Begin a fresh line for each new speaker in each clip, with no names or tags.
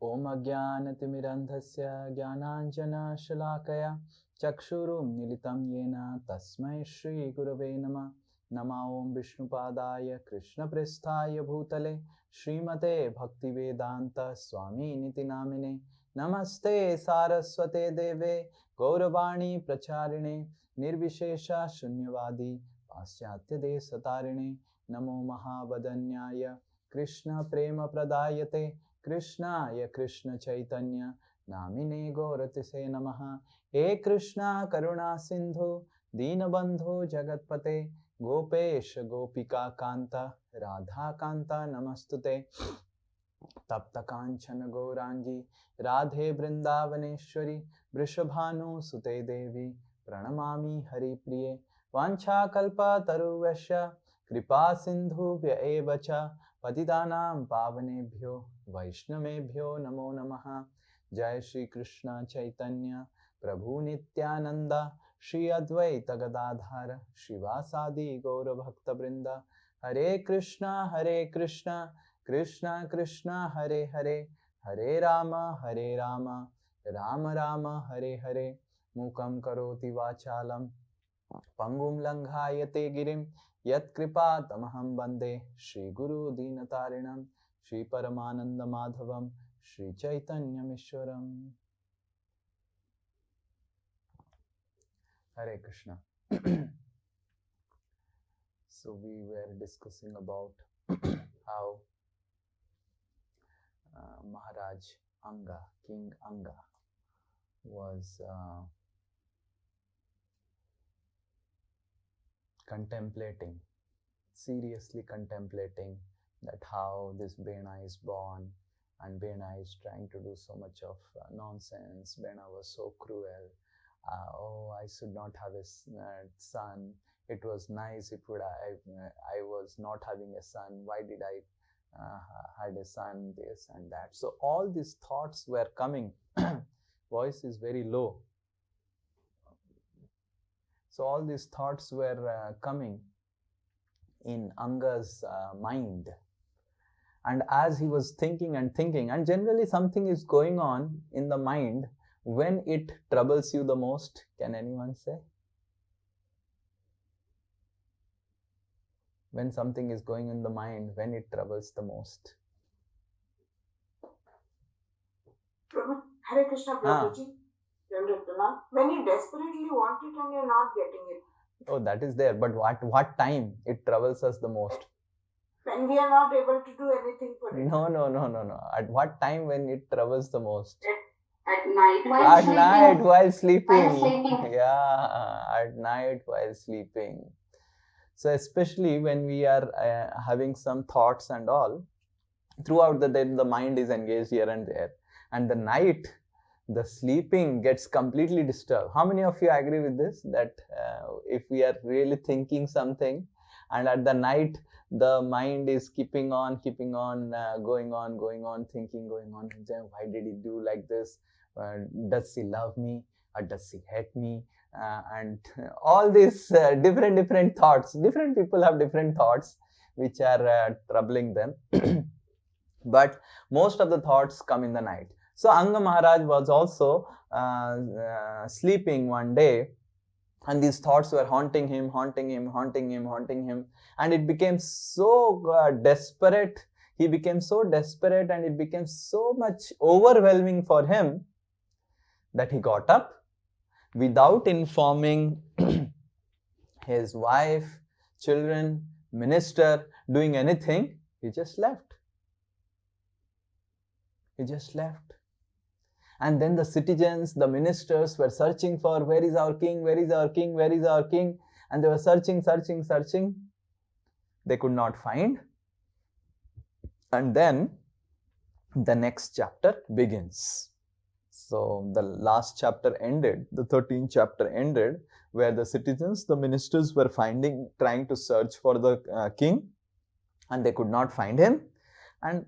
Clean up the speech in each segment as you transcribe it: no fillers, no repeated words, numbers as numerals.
Om Ajnanatimirandhasya Jnananjana Shalakaya Chakshurum Militam Yena Tasmai Shri Gurave Namah. Nama Om Vishnupadaya Krishna Prasthaya Bhutale Srimate Bhaktivedanta Swami Niti Namine Namaste Saraswate Deve Gauravani Pracharine Nirvishesha Shunyavadi Paschatya Desatarine Namo Mahabadanyaya Krishna Prema Pradayate Krishnaya Krishna Chaitanya Namine Gauratise Namaha. He Krishna Karuna Sindhu Dinabandhu Jagatpate Gopesh Gopika Kanta Radha Kanta Namastute Tapta Kanchana Gaurangi Radhe Vrindavaneshwari Vrishabhanu Sute Devi Pranamami Hari Priye Vancha Kalpa Taruvasya Kripa Sindhu Vyaevacha Patidanam Pavanebhyo Vaishnavebhyo Namo Namaha. Jai Shri Krishna Chaitanya Prabhu Nityananda Shri Advaita Gadadhara Shivasadi Gaura Bhakta Brinda. Hare Krishna Krishna Krishna Hare Hare Hare Rama Rama Rama Hare Hare. Mukam karoti vachalam Pangum langhayate girim Yat kripa tamaham bande Shri Guru Dinatarinam Shri Paramananda Madhavam Shri Chaitanya Mishwaram. Hare Krishna. So we were discussing about how Maharaj Anga, King Anga, was contemplating, seriously contemplating that how this Vena is born, and Vena is trying to do so much of nonsense. Vena was so cruel. I should not have a son. It was nice if I was not having a son. Why did I had a son? This and that. So all these thoughts were coming. Voice is very low. So all these thoughts were coming in Anga's mind. And as he was thinking, and generally something is going on in the mind when it troubles you the most. Can anyone say? When something is going in the mind, when it troubles the most.
Hare Krishna Prabhuji. When you desperately want it and you're not getting it.
Oh, that is there. But what time it troubles us the most?
When we are not able to do anything for it.
No. At what time when it troubles the most?
At night.
While sleeping. Yeah, at night while sleeping. So especially when we are having some thoughts and all, throughout the day the mind is engaged here and there. And the night, the sleeping gets completely disturbed. How many of you agree with this? That if we are really thinking something, and at the night the mind is keeping on going on, thinking, going on. Why did he do like this? Does he love me or does he hate me? And all these different thoughts. Different people have different thoughts which are troubling them. But most of the thoughts come in the night. So Anga Maharaj was also sleeping one day, and these thoughts were haunting him, and it became so desperate. He became so desperate, and it became so much overwhelming for him that he got up without informing his wife, children, minister, doing anything. He just left. And then the citizens, the ministers were searching for, where is our king? And they were searching. They could not find. And then the next chapter begins. So the last chapter ended, the 13th chapter ended, where the citizens, the ministers were trying to search for the king, and they could not find him. And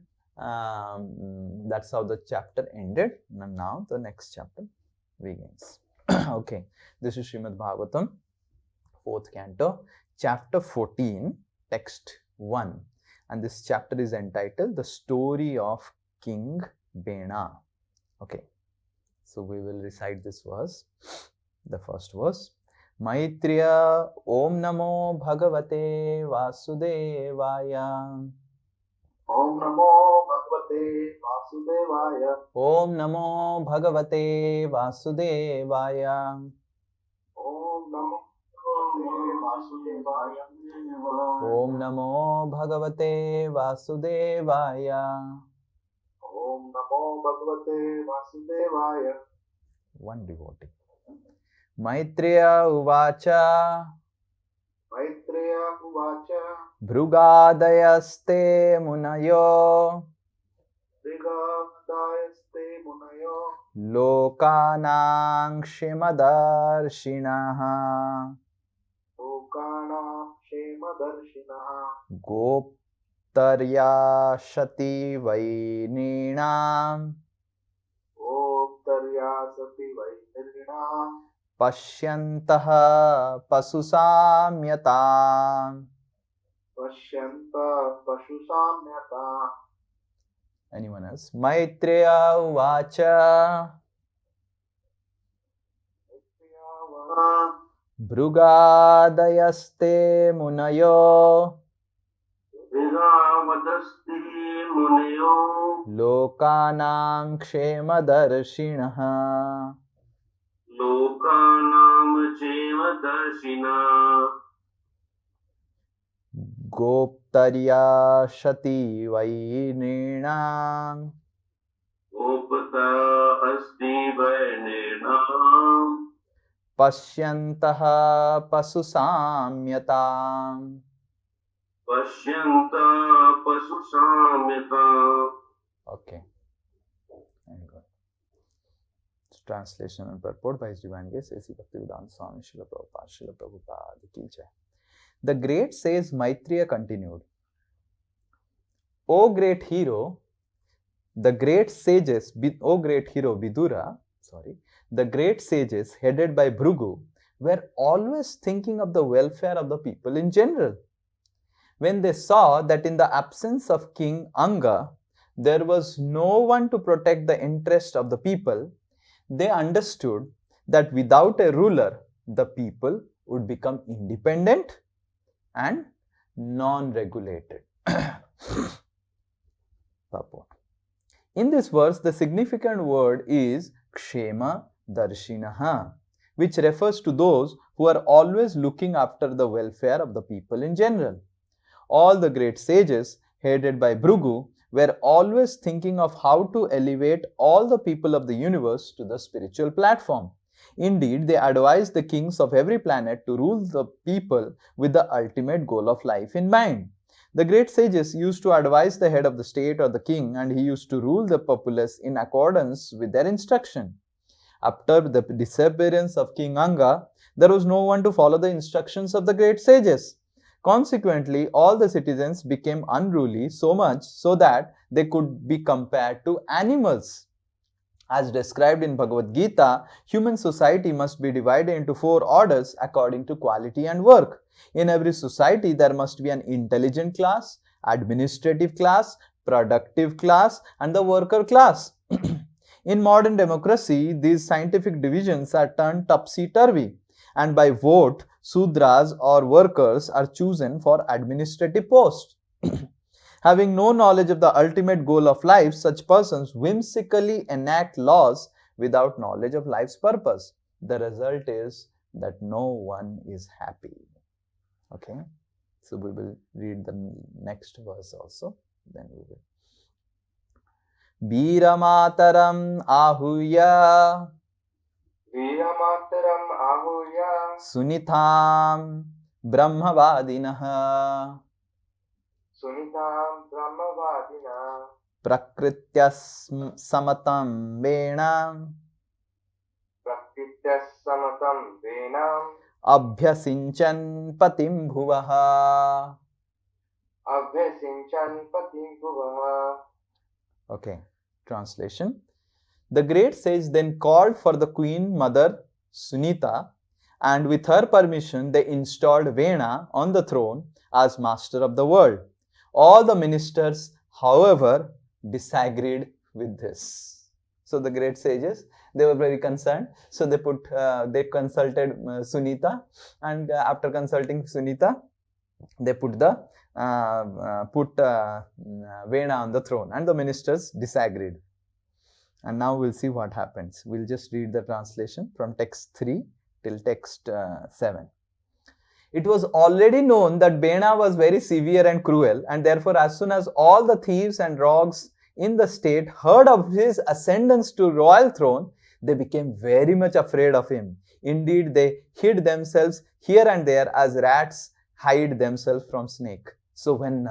that's how the chapter ended. And now the next chapter begins. Okay, this is Srimad Bhagavatam, 4th canto, chapter 14, text 1. And this chapter is entitled The Story of King Vena. Okay, so we will recite this verse. The first verse. Maitriya Om Namo Bhagavate Vasudevaya.
Om Namo Bhagavate Vasudevaya.
Om Namo Bhagavate Vasudevaya.
Om Namo Bhagavate Vasudevaya.
Om Namo Bhagavate Vasudevaya.
Om Namo Bhagavate Vasudevaya.
One devotee. Maitreya Uvacha.
Maitreya Uvacha.
Bhrugadayaste Munayo.
Brigadayaste Munayo.
Lokanang Shimadarshinah.
Lokanam Shemadarshinaha.
Goptaryashati Vaininam.
Optaryasati Vainirina.
Pashyantaha Pasusamyatam.
Pashyanta Pashusamyata.
Anyone else? Maitreya Uvacha. Bhrugadayaste Munayo.
Vigamadaste Munayo.
Lokanang Kshemadharshinaha.
Lokanam Kshemadharshina.
Goptaryashati Vaininam.
Gopta Asti Vainirnam.
Pashyantaha Pasusamyatam.
Pashyanta Pasusamyata.
Okay. Very good. Translation and purport by His Divine Grace A.C. Bhaktivedanta Swami Srila Prabhupada Ki Jai. The great sage Maitreya continued, O great hero, the great sages, O great hero Vidura, the great sages headed by Bhrigu were always thinking of the welfare of the people in general. When they saw that in the absence of King Anga, there was no one to protect the interest of the people, they understood that without a ruler, the people would become independent and non-regulated. Purport. In this verse, the significant word is Kshema Darshinaha, which refers to those who are always looking after the welfare of the people in general. All the great sages, headed by Bhrigu, were always thinking of how to elevate all the people of the universe to the spiritual platform. Indeed, they advised the kings of every planet to rule the people with the ultimate goal of life in mind. The great sages used to advise the head of the state or the king, and he used to rule the populace in accordance with their instruction. After the disappearance of King Anga, there was no one to follow the instructions of the great sages. Consequently, all the citizens became unruly so much so that they could be compared to animals. As described in Bhagavad Gita, human society must be divided into 4 orders according to quality and work. In every society, there must be an intelligent class, administrative class, productive class, and the worker class. In modern democracy, these scientific divisions are turned topsy-turvy, and by vote, Sudras or workers are chosen for administrative posts. Having no knowledge of the ultimate goal of life, such persons whimsically enact laws without knowledge of life's purpose. The result is that no one is happy. Okay, so we will read the next verse also. Then we will. Veeramataram ahuya.
Veeramataram ahuya.
Sunitam brahmavadinaha.
Sunitam brahmavadina.
Prakrityas samatam vena.
Prakrityas samatam vena.
Abhyasinchan patim bhuvaha.
Abhyasinchan patim bhuvaha.
Okay, translation. The great sage then called for the queen mother Sunita, and with her permission they installed Vena on the throne as master of the world. All the ministers, however, disagreed with this. So the great sages, they were very concerned. So they they consulted Sunita, and after consulting Sunita, they put Vena on the throne, and the ministers disagreed. And now we'll see what happens. We'll just read the translation from text 3 till text 7. It was already known that Vena was very severe and cruel, and therefore as soon as all the thieves and rogues in the state heard of his ascendance to royal throne, they became very much afraid of him. Indeed, they hid themselves here and there as rats hide themselves from snake. So when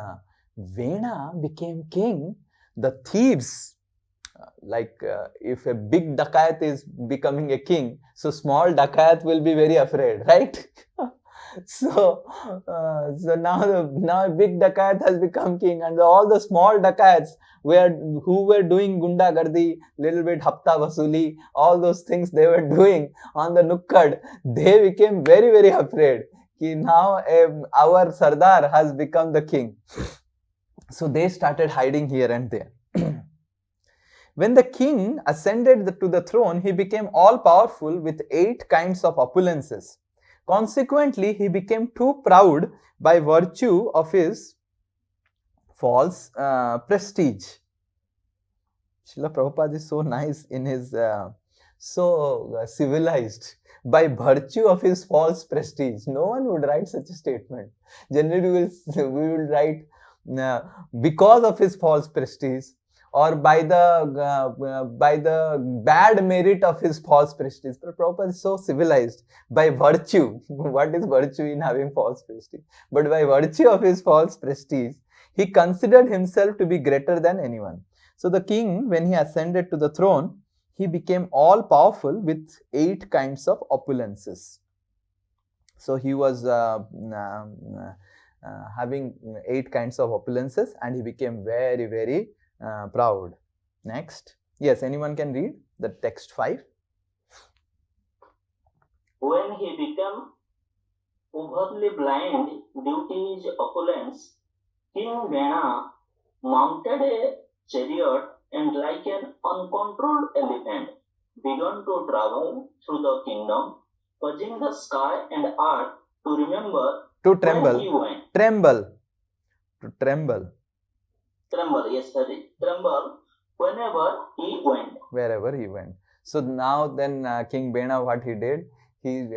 Vena became king, the thieves, if a big dacoit is becoming a king, so small dacoit will be very afraid, right? So now a big dacoit has become king, and all the small dacoits who were doing gunda gardi, little bit hafta vasuli, all those things they were doing on the nukkad, they became very, very afraid. Now our Sardar has become the king. So they started hiding here and there. When the king ascended to the throne, he became all powerful with 8 kinds of opulences. Consequently, he became too proud by virtue of his false prestige. Srila Prabhupada is so nice in his, civilized. By virtue of his false prestige. No one would write such a statement. Generally, we will write because of his false prestige, or by the bad merit of his false prestige. But Prabhupada is so civilized. By virtue, what is virtue in having false prestige? But by virtue of his false prestige, he considered himself to be greater than anyone. So the king, when he ascended to the throne, he became all powerful with 8 kinds of opulences. So he was having 8 kinds of opulences, and he became very, very proud. Next. Yes, anyone can read the text 5.
When he became overtly blind due to his opulence, King Vena mounted a chariot and like an uncontrolled elephant began to travel through the kingdom, causing the sky and earth to remember
to tremble.
where he went.
Tremble,
yes, sorry. Tremble whenever he went.
Wherever he went. So now then King Vena, what he did, he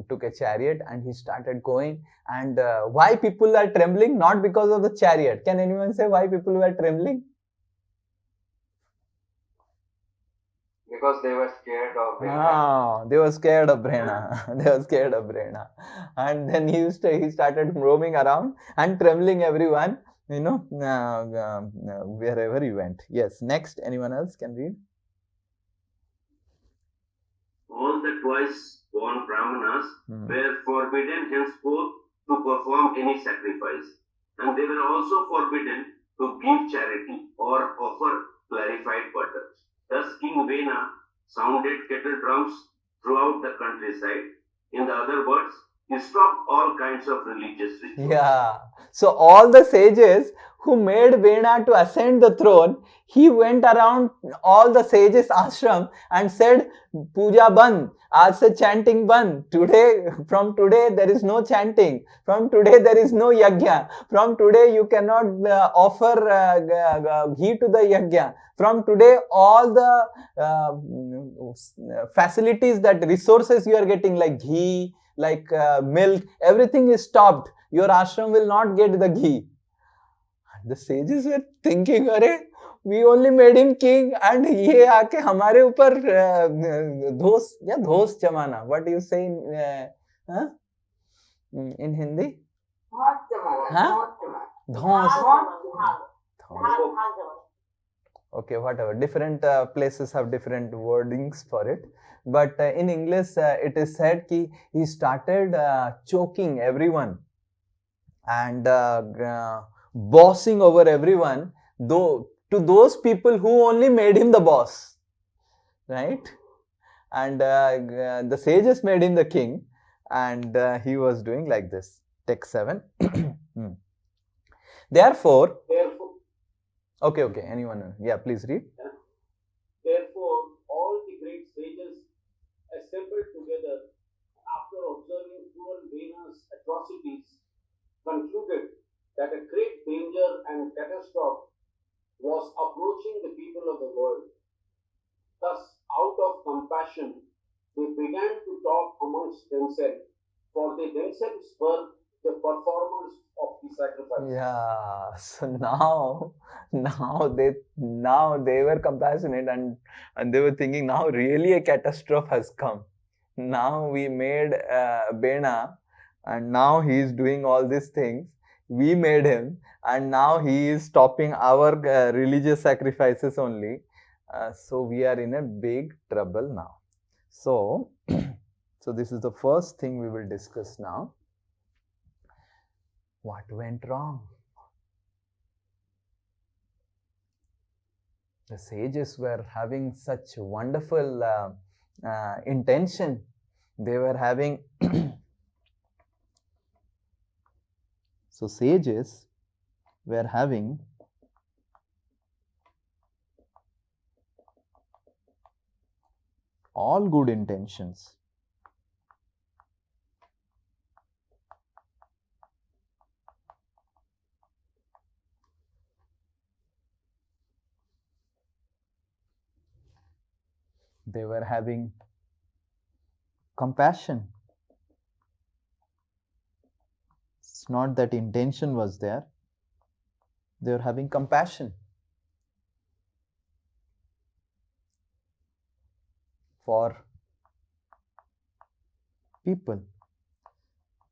took a chariot and he started going. And why people are trembling? Not because of the chariot. Can anyone say why people were trembling?
Because they were scared of Vena.
They were scared of Vena. And then he started roaming around and trembling everyone, wherever he went. Yes, next, anyone else can read?
All the twice born Brahmanas were forbidden henceforth to perform any sacrifice, and they were also forbidden to give charity or offer clarified butter. Thus King Vena sounded kettle drums throughout the countryside. In the other words, he stopped all kinds of religious rituals.
Yeah. So all the sages who made Vena to ascend the throne, he went around all the sages' ashram and said, Puja ban, aaj se chanting ban. From today there is no chanting. From today there is no yajna. From today you cannot offer ghee to the yajna. From today all the facilities, that resources you are getting like ghee, like milk, everything is stopped. Your ashram will not get the ghee. The sages were thinking, we only made him king and ye aake hamare upar dhos jamana. What do you say in Hindi? Dhos. Okay, whatever. Different places have different wordings for it. But in English, it is said that he started choking everyone and bossing over everyone, though to those people who only made him the boss, right? And the sages made him the king, and he was doing like this. Text 7. Therefore, okay, anyone? Yeah, please read.
atrocities, concluded that a great danger and catastrophe was approaching the people of the world. Thus, out of compassion, they began to talk amongst themselves, for they themselves were the performers of the sacrifice.
Yeah. So now they were compassionate, and they were thinking, now really a catastrophe has come. Now we made Vena, and now he is doing all these things. We made him, and now he is stopping our religious sacrifices only. So we are in a big trouble now. So, so this is the first thing we will discuss now. What went wrong? The sages were having such wonderful intention. They were having so sages were having all good intentions. They were having compassion. It's not that intention was there. They were having compassion for people.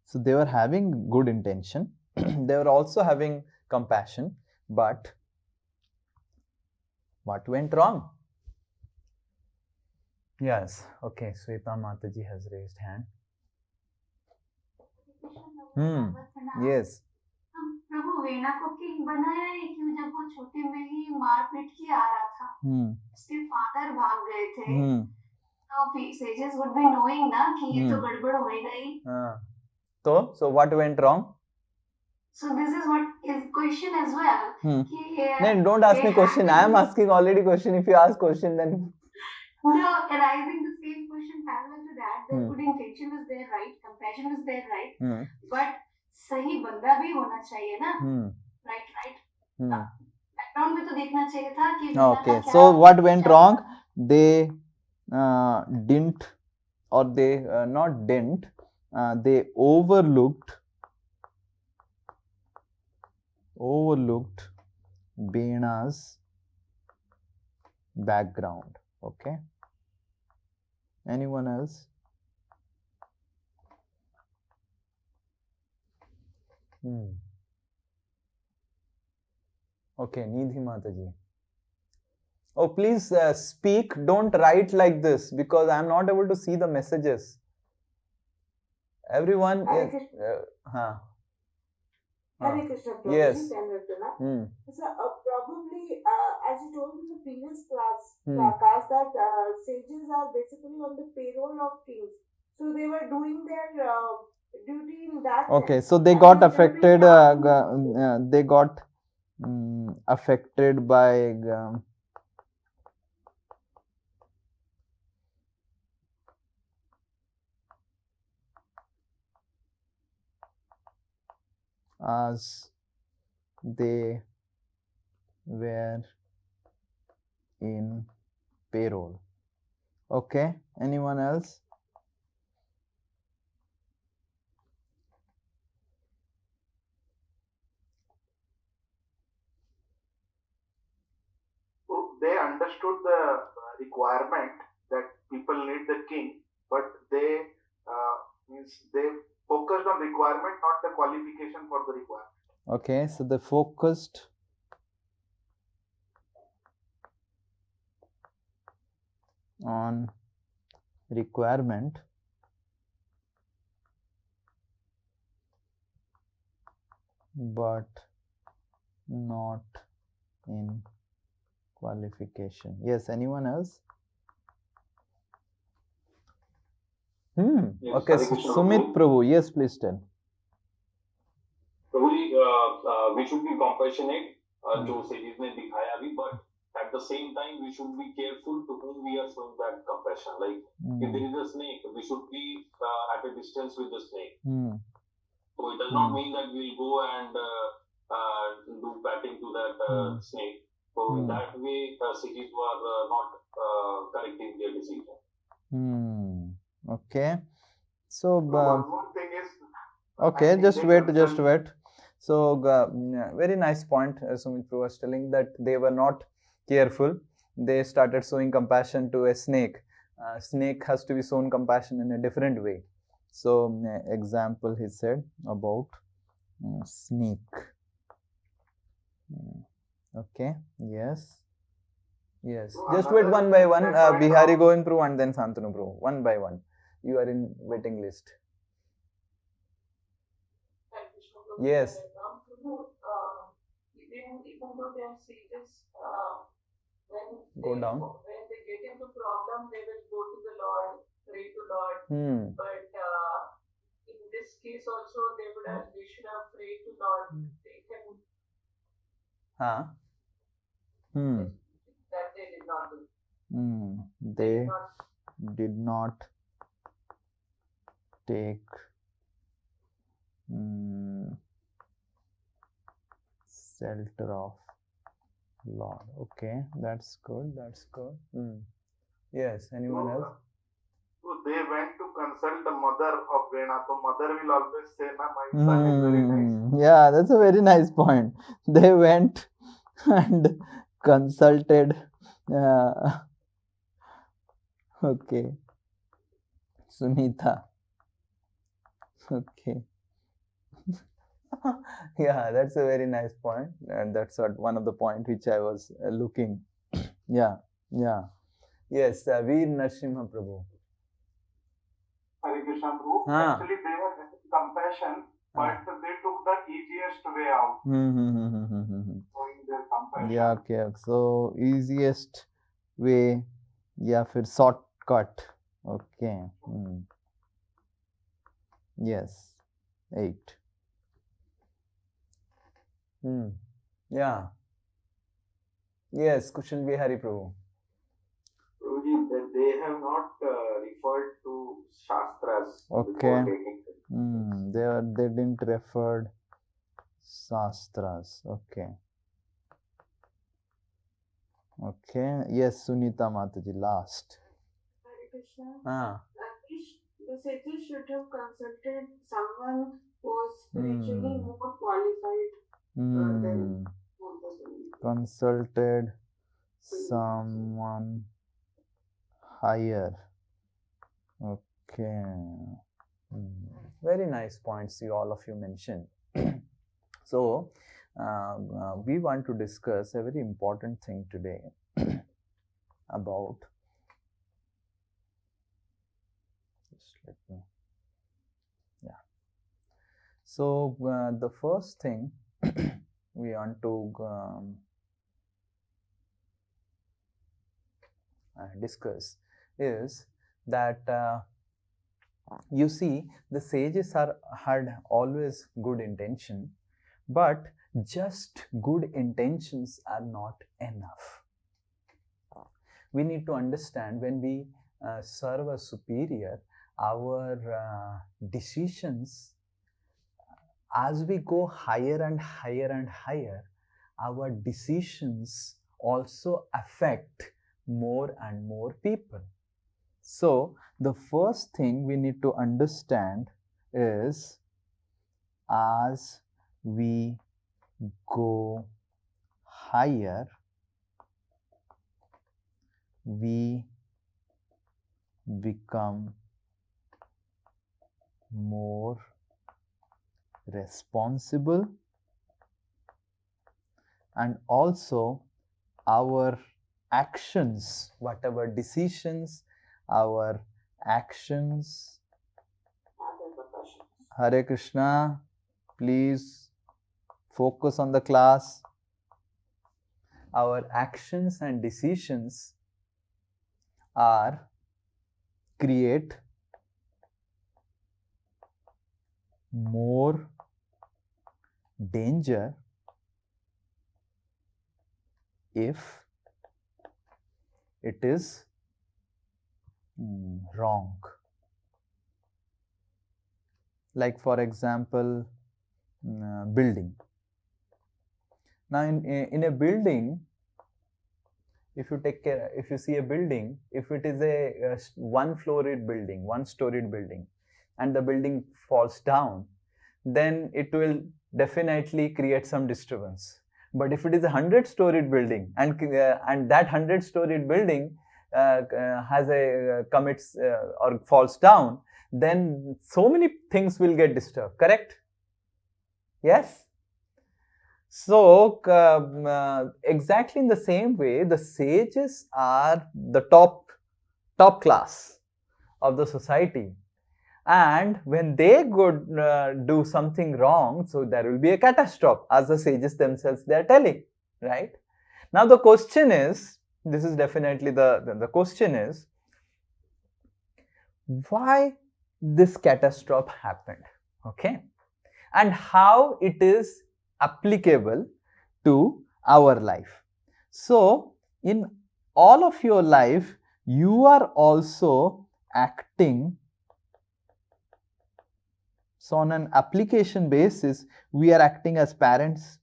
So they were having good intention. They were also having compassion. But what went wrong? Yes. Okay. Sweta Mataji has raised hand. Yes.
Prabhu vena को king बनाया है क्यों? जब वो छोटे में ही मार पीट के आ रहा था, उसके फादर भाग गए थे, तो sages would be knowing ना कि ये तो गड़बड़ होएगा ही.
So what went wrong?
So this is what is question as well.
No, don't ask me question. I am asking already question. If you ask question, then
no, arising the same question parallel to that. The good intention was there, right? Compassion was there, right? But सही बंदा भी होना चाहिए ना, right? Background में तो देखना चाहिए था कि
okay. So what went wrong? They didn't, or they not didn't. They overlooked Vena's background. Okay. Anyone else? Okay, Nidhi Mataji. Oh, please speak. Don't write like this because I am not able to see the messages. Everyone is.
Hare Krishna, Prabhuji,
yes.
So probably, as you told in the previous class, that sages are basically on the payroll of kings. So they were doing their duty in that.
Okay,
sense.
so they got affected. They got affected by. As they were in payroll. Okay, anyone else?
They understood the requirement that people need the king, but they focused on requirement, not the qualification for the requirement.
Okay, so they focused on requirement but not in qualification. Yes, anyone else?
Yes,
okay, Sumit Prabhu, yes, please tell.
Prabhuji, we should be compassionate, जो sages ने दिखाया अभी, but at the same time we should be careful to whom we are showing that compassion. Like if there is a snake, we should be at a distance with the snake. So it does not mean that we'll go and do patting to that snake. So in that way, cities were not correcting their decision.
Okay. So
one more thing is.
Okay, just wait. So very nice point. Sumit was telling that they were not careful. They started showing compassion to a snake. Snake has to be shown compassion in a different way. So example he said about snake. Okay. Yes. Just wait one by one. Bihari go in prove and then Santanu prove. One by one. You are in waiting list. Yes.
Even though they are sages,
Go down.
When they get into problem, they will go to the Lord, pray to Lord. But in this case also, they should have prayed to Lord. They can. That they did not do.
They did not take shelter of Lord. Okay, that's good. Yes, anyone else?
So they went to consult the mother of Vena. So mother will always say, "Na, my son is very nice."
Yeah, that's a very nice point. They went and consulted. Okay, Sunita. Okay. Yeah, that's a very nice point, and that's one of the point which I was looking. Yeah. Yes, Veer Narasimha Prabhu.
Hare Krishna Prabhu. Actually, they were having compassion, but they took the easiest way out. Showing their compassion.
Yeah, okay. So easiest way, yeah, फिर shortcut. Okay. Yes. 8. Yeah. Yes, Kushan Bihari Prabhu.
They have not referred to Shastras before taking it.
They didn't refer Shastras. Okay. Yes, Sunita Mataji, last.
Hare Krishna. The sages should have consulted someone who was spiritually more qualified than
consulted someone higher. Okay. Very nice points all of you mentioned. So we want to discuss a very important thing today about, just let me, so the first thing we want to discuss is that you see, the sages had always good intention, but just good intentions are not enough. We need to understand, when we serve a superior, our decisions, as we go higher and higher and higher, our decisions also affect more and more people. So the first thing we need to understand is, as we go higher, we become more responsible, and also our actions, whatever decisions, our actions. Hare Krishna, please focus on the class. Our actions and decisions create more danger if it is wrong. Like for example, building. Now in a building, if you see a building, if it is a one-storied building, and the building falls down, then it will definitely create some disturbance. But if it is a 100-storied building and that 100-storied building commits or falls down, then so many things will get disturbed. Correct? Yes. So exactly in the same way, the sages are the top class of the society, and when they could do something wrong, so there will be a catastrophe, as the sages themselves they are telling, right? Now the question is, this is definitely the question is, why this catastrophe happened, okay, and how it is applicable to our life. So in all of your life, you are also acting. So on an application basis, we are acting as parents,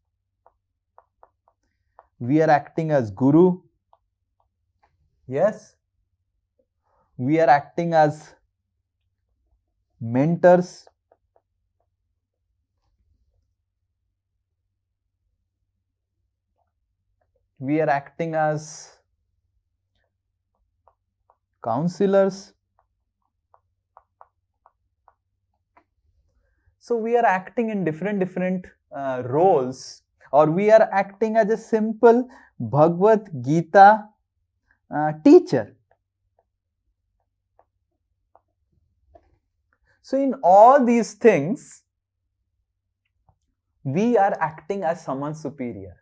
we are acting as guru, yes, we are acting as mentors, we are acting as counselors. So we are acting in different roles, or we are acting as a simple Bhagavad Gita teacher. So in all these things, we are acting as someone superior.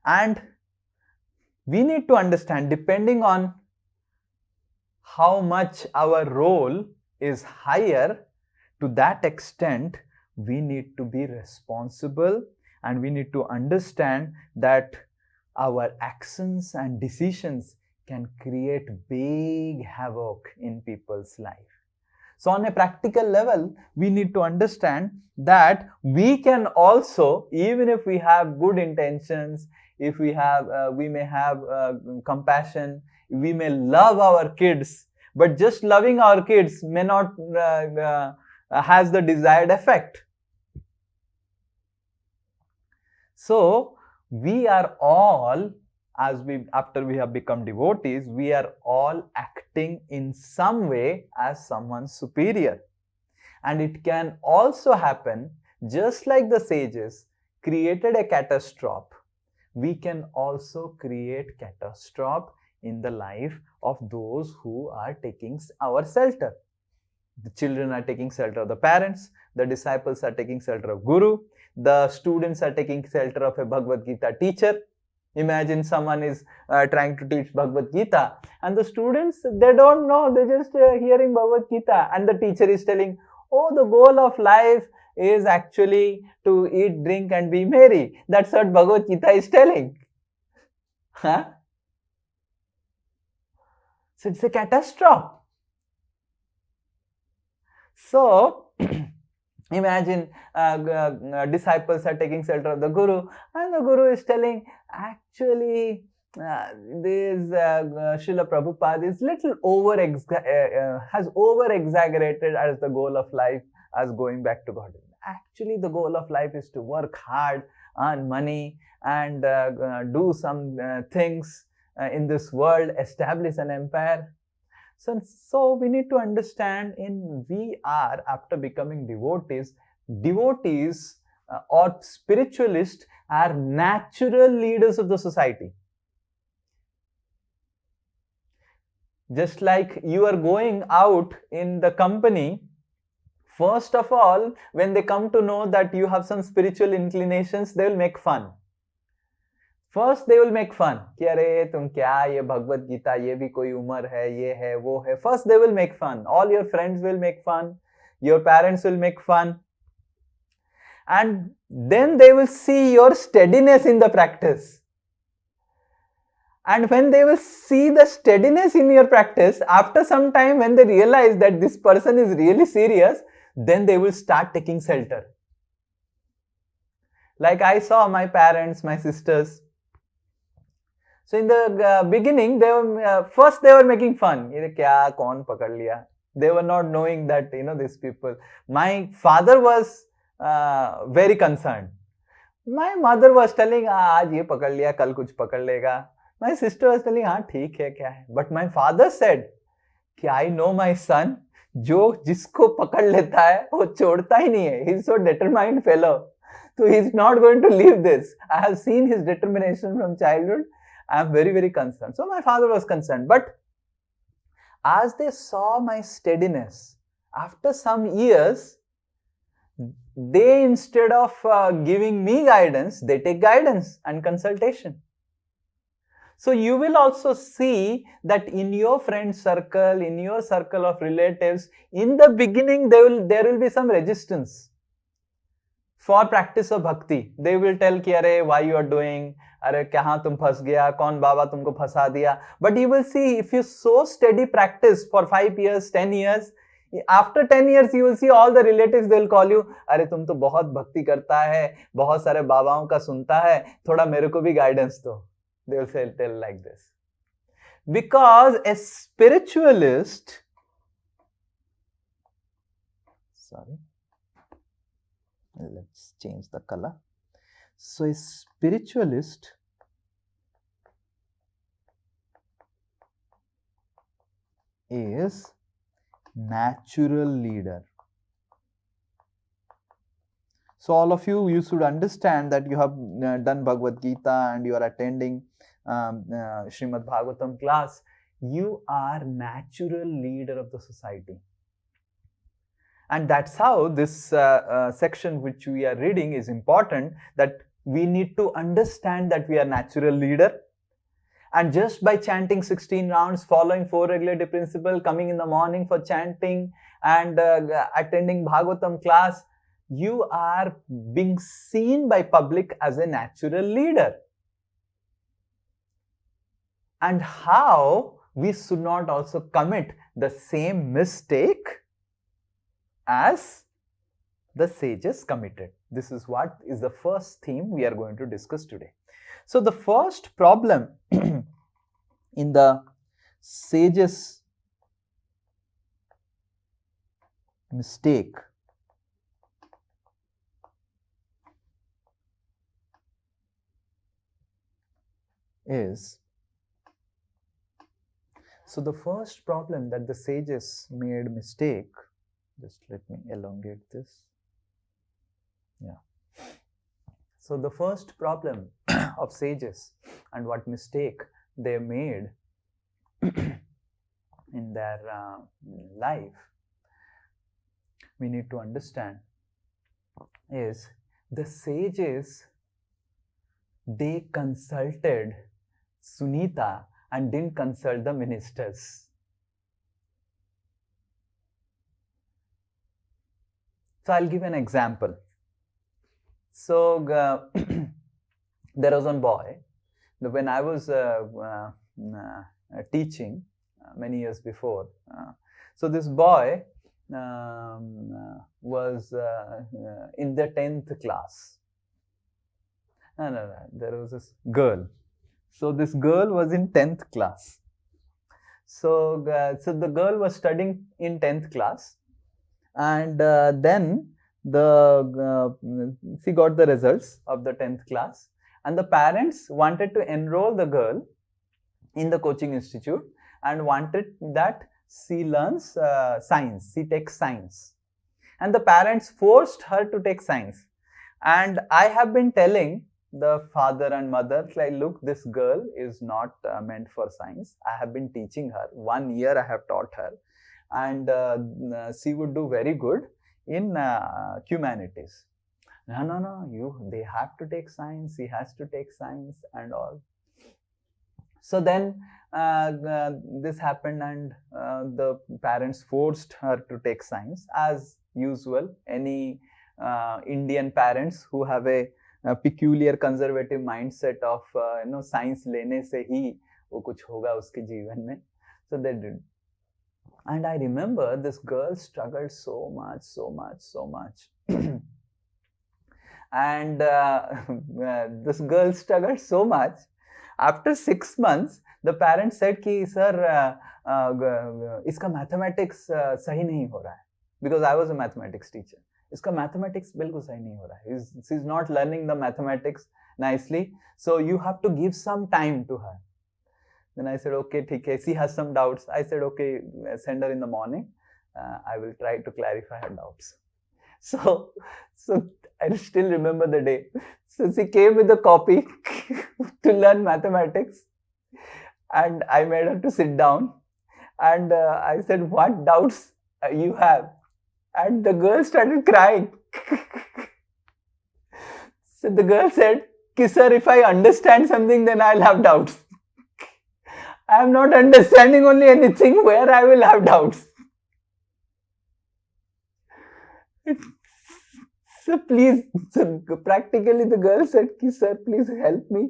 And we need to understand, depending on how much our role is higher, to that extent, we need to be responsible, and we need to understand that our actions and decisions can create big havoc in people's life. So on a practical level, we need to understand that we can also, even if we have good intentions, if we may have compassion, we may love our kids, but just loving our kids may not has the desired effect. So we are all, after we have become devotees, we are all acting in some way as someone superior. And it can also happen, just like the sages created a catastrophe, we can also create catastrophe in the life of those who are taking our shelter. The children are taking shelter of the parents, the disciples are taking shelter of guru, the students are taking shelter of a Bhagavad Gita teacher. Imagine someone is trying to teach Bhagavad Gita, and the students, they don't know, they just hearing Bhagavad Gita, and the teacher is telling, oh, the goal of life is actually to eat, drink and be merry. That's what Bhagavad Gita is telling. Huh? So it's a catastrophe. So imagine disciples are taking shelter of the guru, and the guru is telling, actually this Srila Prabhupada is little has over exaggerated as the goal of life as going back to God. Actually the goal of life is to work hard, earn money, and do some things in this world, establish an empire. So we need to understand, we are, after becoming devotees or spiritualists are natural leaders of the society. Just like you are going out in the company, first of all, when they come to know that you have some spiritual inclinations, they will make fun. First they will make fun कि अरे तुम क्या, ये भगवत गीता, ये भी कोई उम्र है, ये है, वो है. First they will make fun. All your friends will make fun. Your parents will make fun. And then they will see your steadiness in the practice. And when they will see the steadiness in your practice, after some time when they realize that this person is really serious, then they will start taking shelter. Like I saw my parents, my sisters. So in the beginning, they were first they were making fun. Kya, kaun pakad liya? They were not knowing that these people. My father was very concerned. My mother was telling, आज ये पकड़ लिया, कल कुछ पकड़ लेगा. My sister was telling, हाँ ठीक है क्या है. But my father said, कि I know my son, जो जिसको पकड़ लेता है वो छोड़ता ही नहीं है. He is so determined fellow. So he is not going to leave this. I have seen his determination from childhood. I am very, very concerned. So my father was concerned. But as they saw my steadiness, after some years, they, instead of giving me guidance, they take guidance and consultation. So you will also see that in your friend circle, in your circle of relatives, in the beginning there will be some resistance for practice of bhakti. They will tell ki are why you are doing, are kahan tum phas gaya, kaun baba tumko phasa diya. But you will see, if you so steady practice for 5 years, 10 years, after 10 years you will see all the relatives, they will call you, अरे तुम तो बहुत भक्ति करता है, बहुत सारे बाबाओं का सुनता है, थोड़ा मेरे को भी guidance दो. They will say, tell like this. Because a spiritualist, sorry, let's change the color. So a spiritualist is natural leader. So all of you should understand that you have done Bhagavad Gita and you are attending Srimad Bhagavatam class. You are natural leader of the society. And that's how this section which we are reading is important, that we need to understand that we are natural leader. And just by chanting 16 rounds, following 4 regulative principles, coming in the morning for chanting and attending Bhagavatam class, you are being seen by public as a natural leader. And how we should not also commit the same mistake as the sages committed. This is what is the first theme we are going to discuss today. So the first problem in the sages' mistake is, so the first problem that the sages made mistake, just let me elongate this. Yeah. So the first problem of sages and what mistake they made in their life, we need to understand, is the sages, they consulted Sunita and didn't consult the ministers. So I'll give an example. So there was one boy, when I was teaching many years before. So this boy was in the 10th class. No, there was this girl. So this girl was in 10th class. So the girl was studying in 10th class, and then she got the results of the 10th class, and the parents wanted to enroll the girl in the coaching institute and wanted that she learns science, she takes science. And the parents forced her to take science. And I have been telling the father and mother, like, look, this girl is not meant for science. I have been teaching her. 1 year I have taught her. And she would do very good in humanities. No, they have to take science, he has to take science and all. So then this happened, and the parents forced her to take science. As usual, any Indian parents who have a peculiar conservative mindset of science lene se hi वो कुछ होगा उसके जीवन में. So they did. And I remember this girl struggled so much. And this girl struggled so much. After 6 months, the parents said कि sir इसका mathematics सही नहीं हो रहा है. Because I was a mathematics teacher. इसका mathematics बिल्कुल सही नहीं हो रहा है. She's not learning the mathematics nicely. So you have to give some time to her. Then I said, okay, ठीक है. She has some doubts. I said, okay, send her in the morning. I will try to clarify her doubts. So I still remember the day. So she came with a copy to learn mathematics, and I made her to sit down. And I said, what doubts you have? And the girl started crying. So the girl said, sir, if I understand something, then I'll have doubts. I am not understanding only anything where I will have doubts. So please, so practically the girl said, sir, please help me.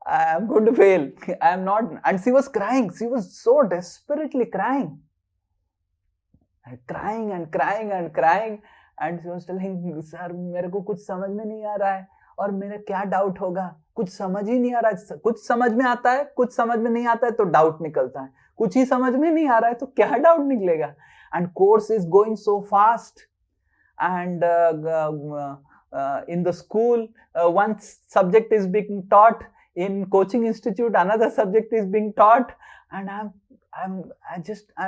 I am going to fail. I am not. And she was crying. She was so desperately crying. Crying. And she was telling, sir, मेरे को कुछ समझ में नहीं आ रहा है. और मेरा क्या डाउट होगा, कुछ समझ ही नहीं आ रहा है. कुछ समझ में आता है, कुछ समझ में नहीं आता है तो डाउट निकलता है. कुछ ही समझ में नहीं आ रहा है तो क्या डाउट निकलेगा. And course is going so fast. And in the school, one subject is being taught. In coaching institute, another subject is being taught. And I'm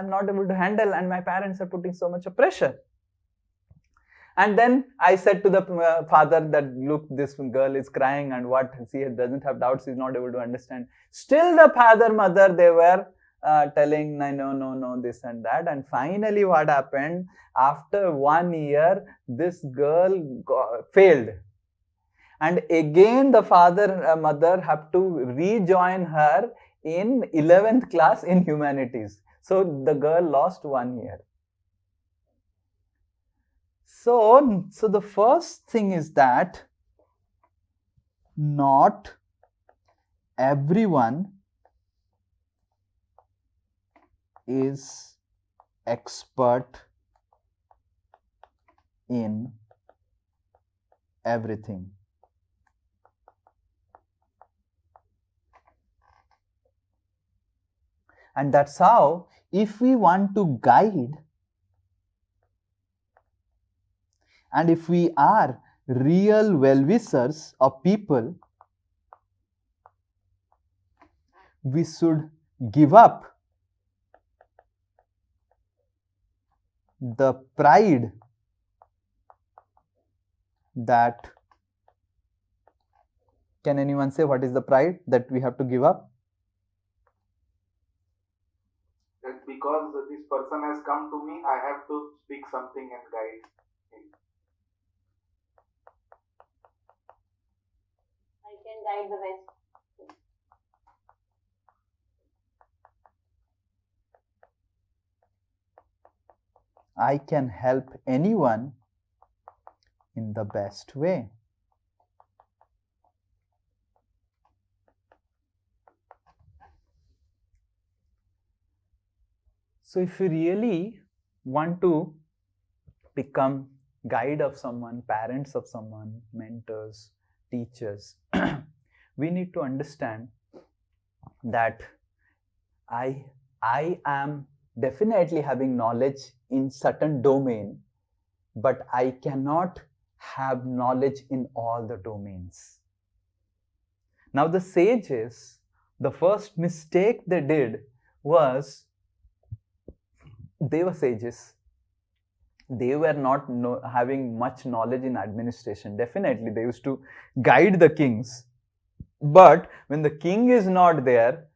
not able to handle. And my parents are putting so much of pressure. And then I said to the father that, look, this girl is crying and what, she doesn't have doubts, she's not able to understand. Still the father, mother, they were telling, no, this and that. And finally what happened, after 1 year, this girl failed. And again the father, mother have to rejoin her in 11th class in humanities. So the girl lost 1 year. So the first thing is that not everyone is expert in everything. And that's how, if we want to guide, and if we are real well-wishers of people, we should give up the pride that, can anyone say what is the pride that we have to give up?
That because this person has come to me, I have to speak something and guide him.
I can guide the best.
I can help anyone in the best way. So if you really want to become guide of someone, parents of someone, mentors, teachers, we need to understand that I am definitely having knowledge in certain domain, but I cannot have knowledge in all the domains. Now the sages, the first mistake they did was, they were sages. They were not having much knowledge in administration. Definitely they used to guide the kings, but when the king is not there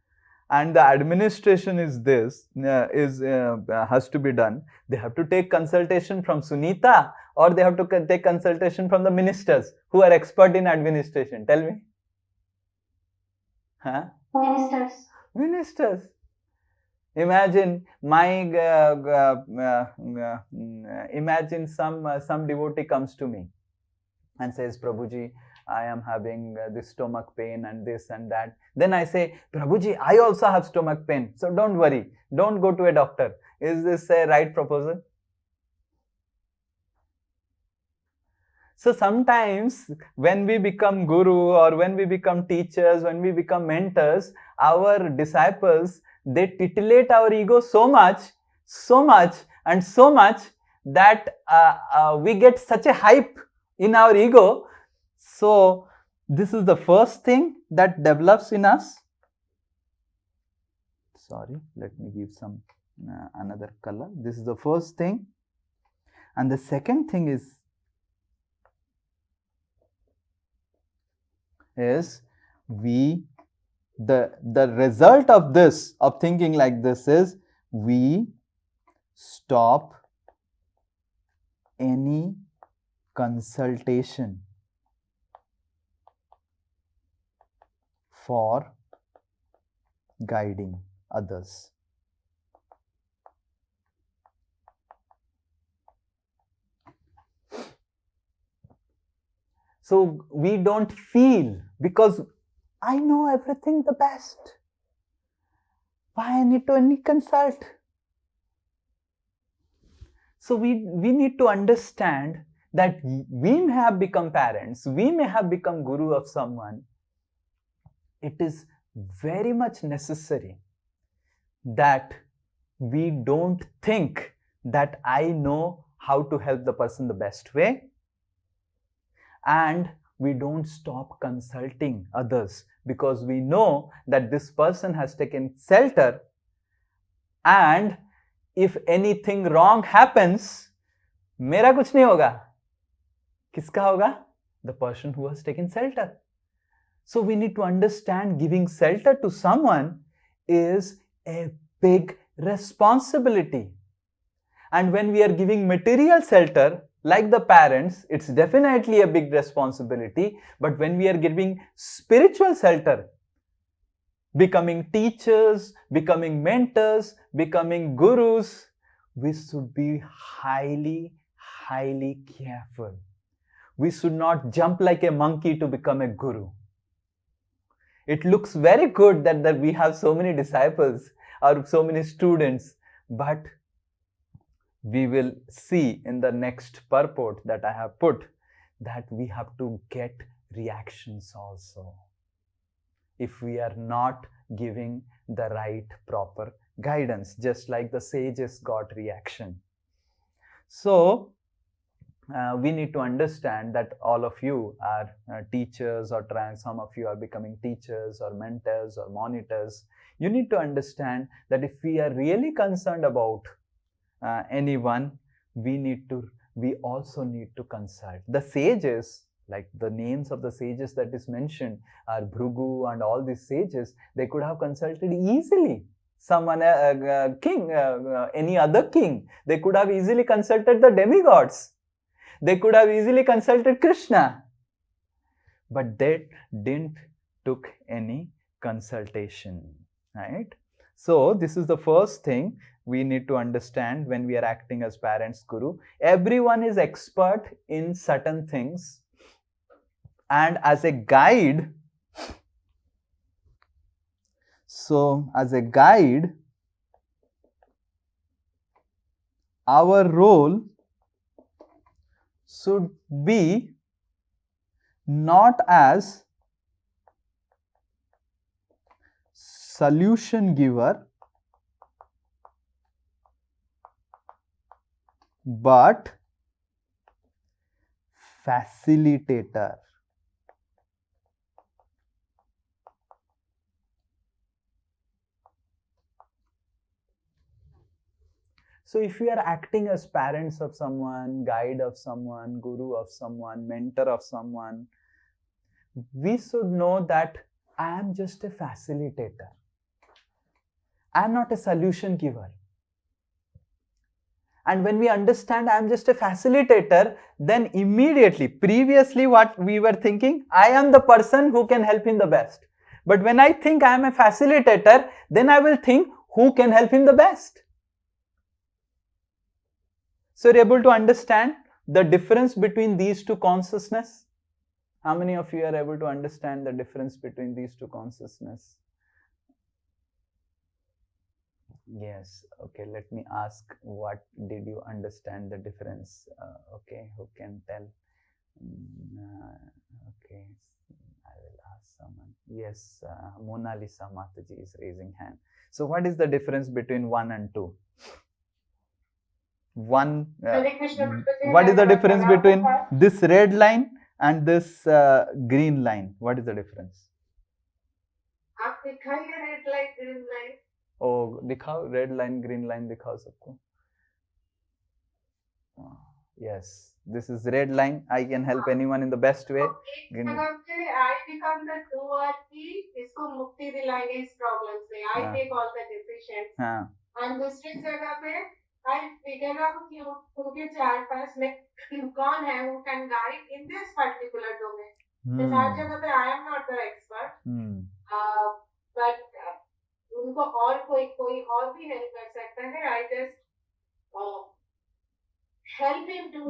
and the administration is has to be done, they have to take consultation from Sunita, or they have to take consultation from the ministers who are expert in administration. Tell me. Huh? Ministers. Imagine imagine some devotee comes to me and says, Prabhuji, I am having this stomach pain and this and that. Then I say, Prabhuji, I also have stomach pain. So don't worry. Don't go to a doctor. Is this a right proposal? So sometimes when we become guru or when we become teachers, when we become mentors, our disciples, they titillate our ego so much and so much that we get such a hype in our ego. So this is the first thing that develops in us. Sorry, let me give some another color. This is the first thing. And the second thing is the result of this, of thinking like this, is we stop any consultation for guiding others. So we don't feel, because I know everything the best. Why I need to consult? So we need to understand that we may have become parents, we may have become guru of someone. It is very much necessary that we don't think that I know how to help the person the best way, and we don't stop consulting others because we know that this person has taken shelter, and if anything wrong happens, मेरा कुछ नहीं होगा. किसका होगा? The person who has taken shelter. So we need to understand giving shelter to someone is a big responsibility. And when we are giving material shelter, like the parents, it's definitely a big responsibility. But when we are giving spiritual shelter, becoming teachers, becoming mentors, becoming gurus, we should be highly careful. We should not jump like a monkey to become a guru. It looks very good that we have so many disciples or so many students, but we will see in the next purport that I have put that we have to get reactions also if we are not giving the right proper guidance, just like the sages got reaction. So we need to understand that all of you are teachers, or some of you are becoming teachers or mentors or monitors. You need to understand that if we are really concerned about anyone, we also need to consult. The sages, like the names of the sages that is mentioned are Bhrigu and all these sages, they could have consulted easily someone, king, any other king. They could have easily consulted the demigods. They could have easily consulted Krishna. But they didn't took any consultation, right? So this is the first thing we need to understand when we are acting as parents, guru. Everyone is expert in certain things, and as a guide, our role should be not as solution giver, but facilitator. So if we are acting as parents of someone, guide of someone, guru of someone, mentor of someone, we should know that I am just a facilitator. I am not a solution giver. And when we understand I am just a facilitator, then immediately, previously what we were thinking, I am the person who can help him the best. But when I think I am a facilitator, then I will think who can help him the best. So you're able to understand the difference between these two consciousness. How many of you are able to understand the difference between these two consciousness? Yes. Okay, let me ask, what did you understand the difference? Okay, who can tell? Okay, I will ask someone. Yes, Mona Lisa Mataji is raising hand. So what is the difference between 1 and 2? What is the difference between this red line and this green line? What is the difference?
आप दिखाइए red line, green line.
Oh, दिखाओ red line, green line दिखाओ सबको. Yes, this is red line. I can help anyone in the best way.
एक जगह पे I become the doer की इसको मुक्ति दिलाएंगे इस problem से. I take all the decisions. And दूसरी जगह पे I figure out कि उनके चार पास में कौन है who can guide in this particular domain. इस हर जगह पे I am not the expert. But उनको और कोई और भी help कर सकता है. I just help him to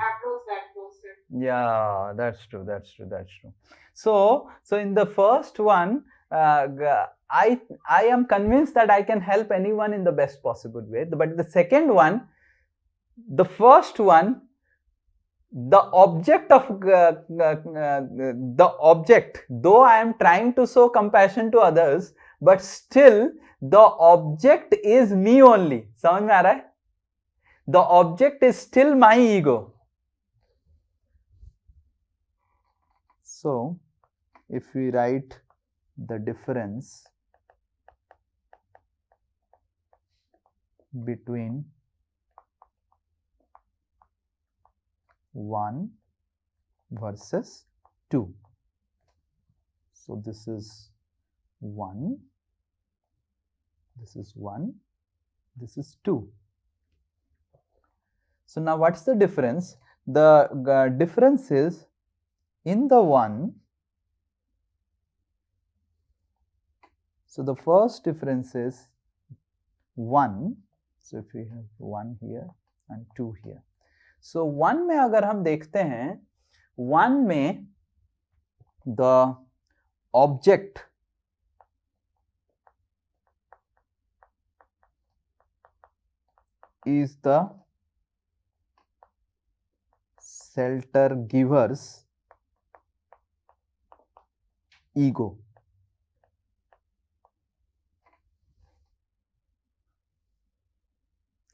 approach that person.
Yeah, that's true. That's true. That's true. So in the first one, I am convinced that I can help anyone in the best possible way. But the second one, the first one, the object of the object, though I am trying to show compassion to others, but still the object is me only. समझ में आ रहा है? The object is still my ego. So, if we write the difference between 1 versus 2. So, this is 1, this is 1, this is 2. So, now what is the difference? The difference is, in the 1, so the first difference is 1. So, if we have 1 here and 2 here. So 1 में अगर हम देखते हैं, 1 में the object is the shelter giver's ego.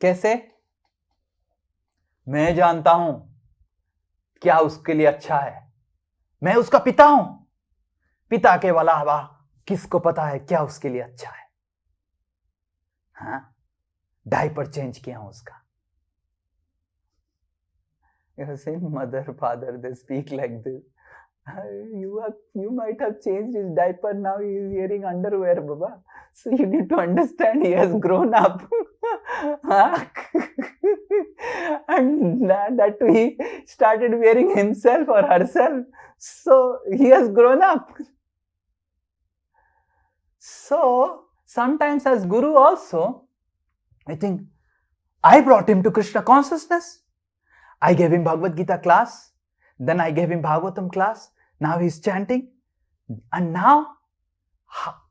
कैसे? मैं जानता हूं क्या उसके लिए अच्छा है. मैं उसका पिता हूं. पिता के अलावा किसको पता है क्या उसके लिए अच्छा है? हाँ, डायपर चेंज किया हूं उसका. You say mother, father, they speak like this. You might have changed his diaper, now he is wearing underwear, Baba. So you need to understand he has grown up. And that he started wearing himself or herself. So he has grown up. So sometimes as Guru also, I think, I brought him to Krishna consciousness. I gave him Bhagavad Gita class. Then I gave him Bhagavatam class. Now he is chanting. And now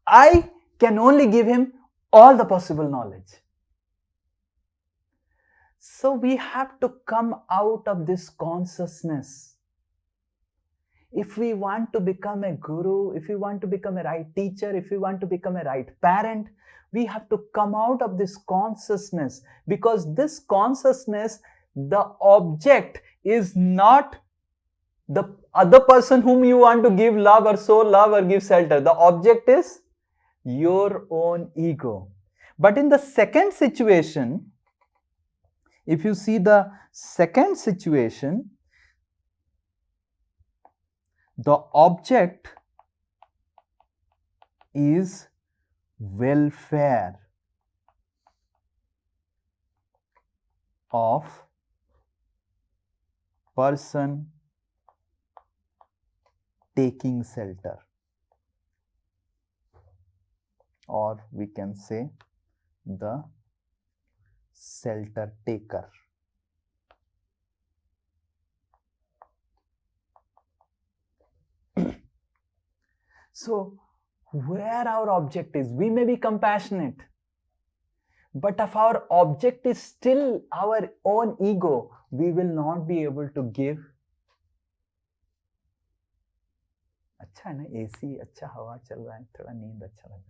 I can only give him all the possible knowledge. So we have to come out of this consciousness. If we want to become a guru, if we want to become a right teacher, if we want to become a right parent, we have to come out of this consciousness, because this consciousness, the object is not the other person whom you want to give love or show love or give shelter. The object is your own ego. But in the second situation, if you see the second situation, the object is welfare of person taking shelter, or we can say the shelter taker. So, where our object is, we may be compassionate, but if our object is still our own ego, we will not be able to give. अच्छा है ना, AC अच्छा हवा चल रहा है, थोड़ा नींद अच्छा लग रहा है.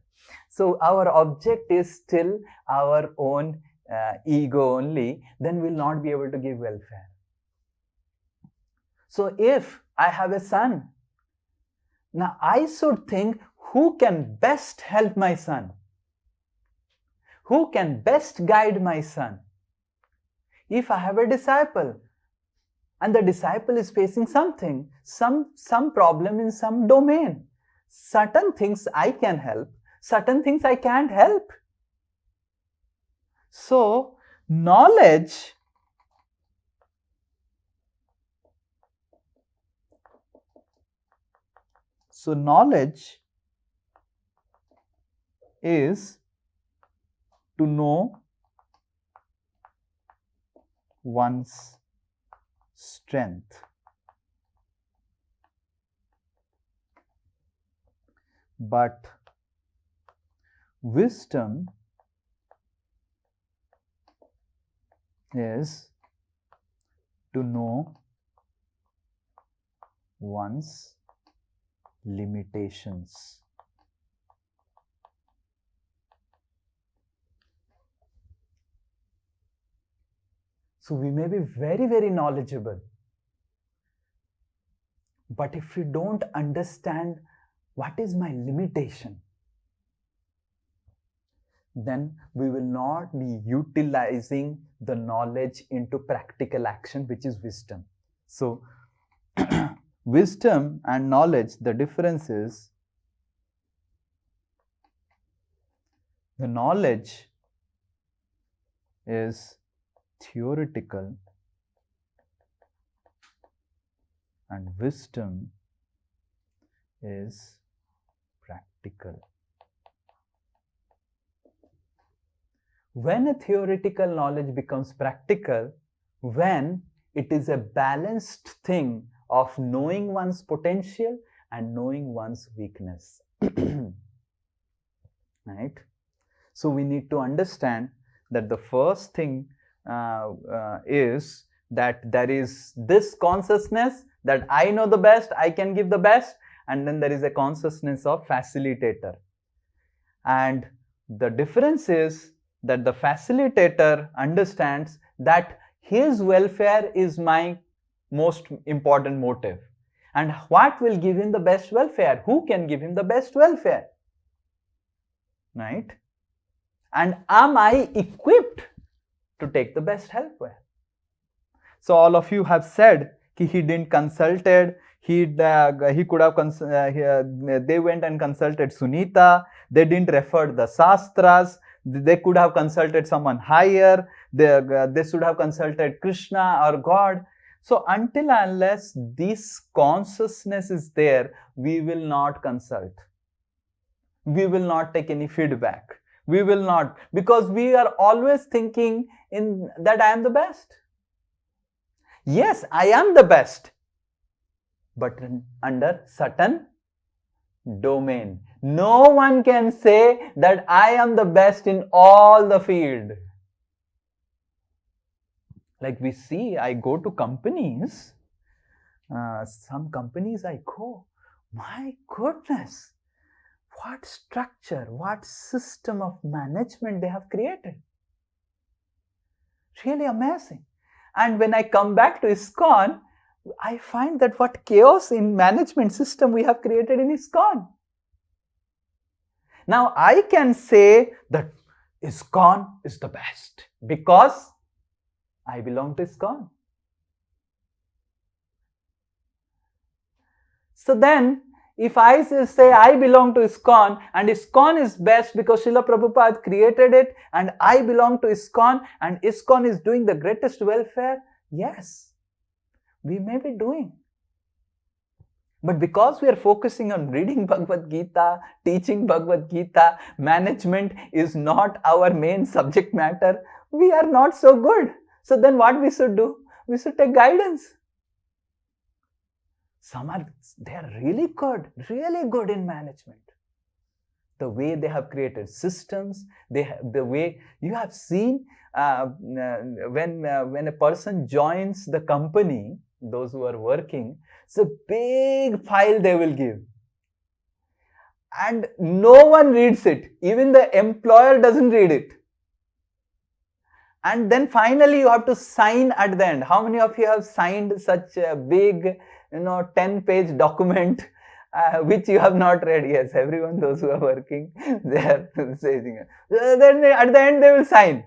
So our object is still our own ego only, then we will not be able to give welfare. So if I have a son, now I should think who can best help my son? Who can best guide my son? If I have a disciple and the disciple is facing something, some problem in some domain, certain things I can help, certain things I can't help. So, knowledge is to know one's strength. But wisdom is to know one's limitations. So we may be very, very knowledgeable, but if we don't understand what is my limitation, then we will not be utilizing the knowledge into practical action, which is wisdom. So, wisdom and knowledge, the difference is the knowledge is theoretical and wisdom is practical. When a theoretical knowledge becomes practical, when it is a balanced thing of knowing one's potential and knowing one's weakness. Right? So we need to understand that the first thing is that there is this consciousness that I know the best, I can give the best, and then there is a consciousness of facilitator. And the difference is that the facilitator understands that his welfare is my most important motive. And what will give him the best welfare? Who can give him the best welfare? Right? And am I equipped to take the best welfare? So all of you have said he didn't consulted. He could have they went and consulted Sunita. They didn't refer the Shastras. They could have consulted someone higher. They should have consulted Krishna or God. So until unless this consciousness is there, we will not consult. We will not take any feedback. We will not, because we are always thinking in that I am the best. Yes, I am the best, but under certain domain. No one can say that I am the best in all the field. Like we see, I go to companies, some companies I go, my goodness, what structure, what system of management they have created. Really amazing. And when I come back to ISKCON, I find that what chaos in management system we have created in ISKCON. Now I can say that ISKCON is the best because I belong to ISKCON. So then, if I say I belong to ISKCON and ISKCON is best because Srila Prabhupada created it and I belong to ISKCON and ISKCON is doing the greatest welfare, yes, we may be doing. But because we are focusing on reading Bhagavad Gita, teaching Bhagavad Gita, management is not our main subject matter, we are not so good. So then what we should do? We should take guidance. Some are, they are really good in management. The way they have created systems, the way you have seen when a person joins the company, those who are working, it's a big file they will give. And no one reads it. Even the employer doesn't read it. And then finally you have to sign at the end. How many of you have signed such a big, 10-page document which you have not read? Yes, everyone, those who are working, they are saying it. Then at the end they will sign.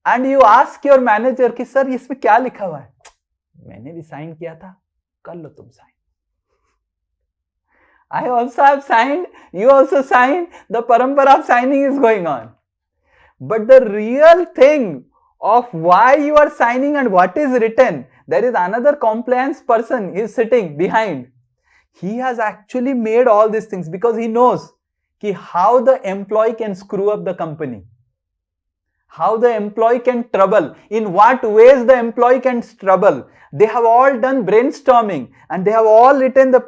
And you ask your manager कि sir इसमें क्या लिखा हुआ है? मैंने भी sign किया था, कर लो तुम sign. I also have signed, you also signed, the parampara of signing is going on. But the real thing of why you are signing and what is written, there is another compliance person is sitting behind. He has actually made all these things because he knows how the employee can screw up the company. How the employee can trouble, in what ways the employee can trouble. They have all done brainstorming and they have all written the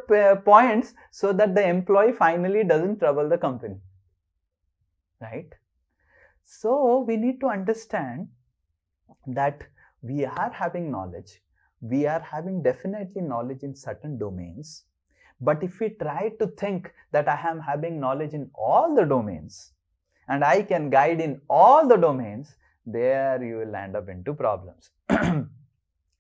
points so that the employee finally doesn't trouble the company. Right? So we need to understand that we are having knowledge. We are having definitely knowledge in certain domains. But if we try to think that I am having knowledge in all the domains, and I can guide in all the domains, there you will end up into problems.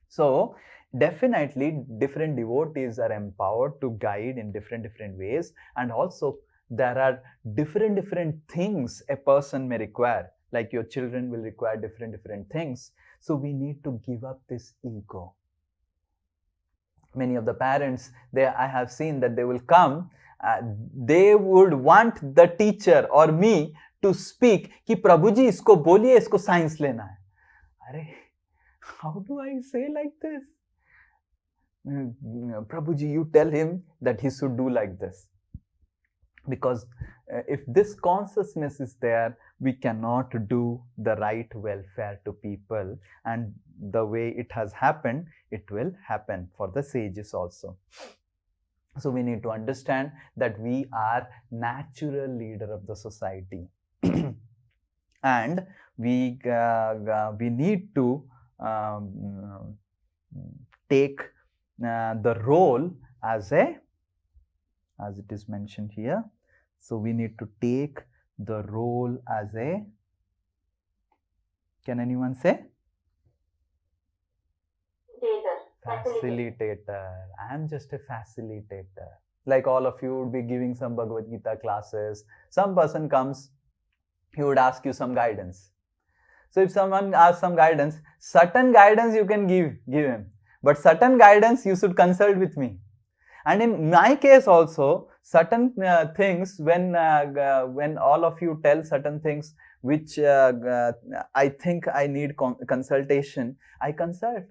So definitely different devotees are empowered to guide in different ways, and also there are different things a person may require, like your children will require different things. So we need to give up this ego. Many of the parents, I have seen that they will come, they would want the teacher or me to speak कि प्रभु जी इसको बोलिए, इसको science लेना है. अरे, how do I say like this? Prabhu ji, you tell him that he should do like this. Because if this consciousness is there, we cannot do the right welfare to people, and the way it has happened, it will happen for the sages also. So we need to understand that we are natural leader of the society. And we need to take the role as it is mentioned here. So we need to take the role as a, can anyone say? Facilitator. I am just a facilitator. Like all of you would be giving some Bhagavad Gita classes. Some person comes, he would ask you some guidance. So if someone asks some guidance, certain guidance you can give him, but certain guidance you should consult with me. And in my case also, certain things, when all of you tell certain things which I think I need consultation, I consult.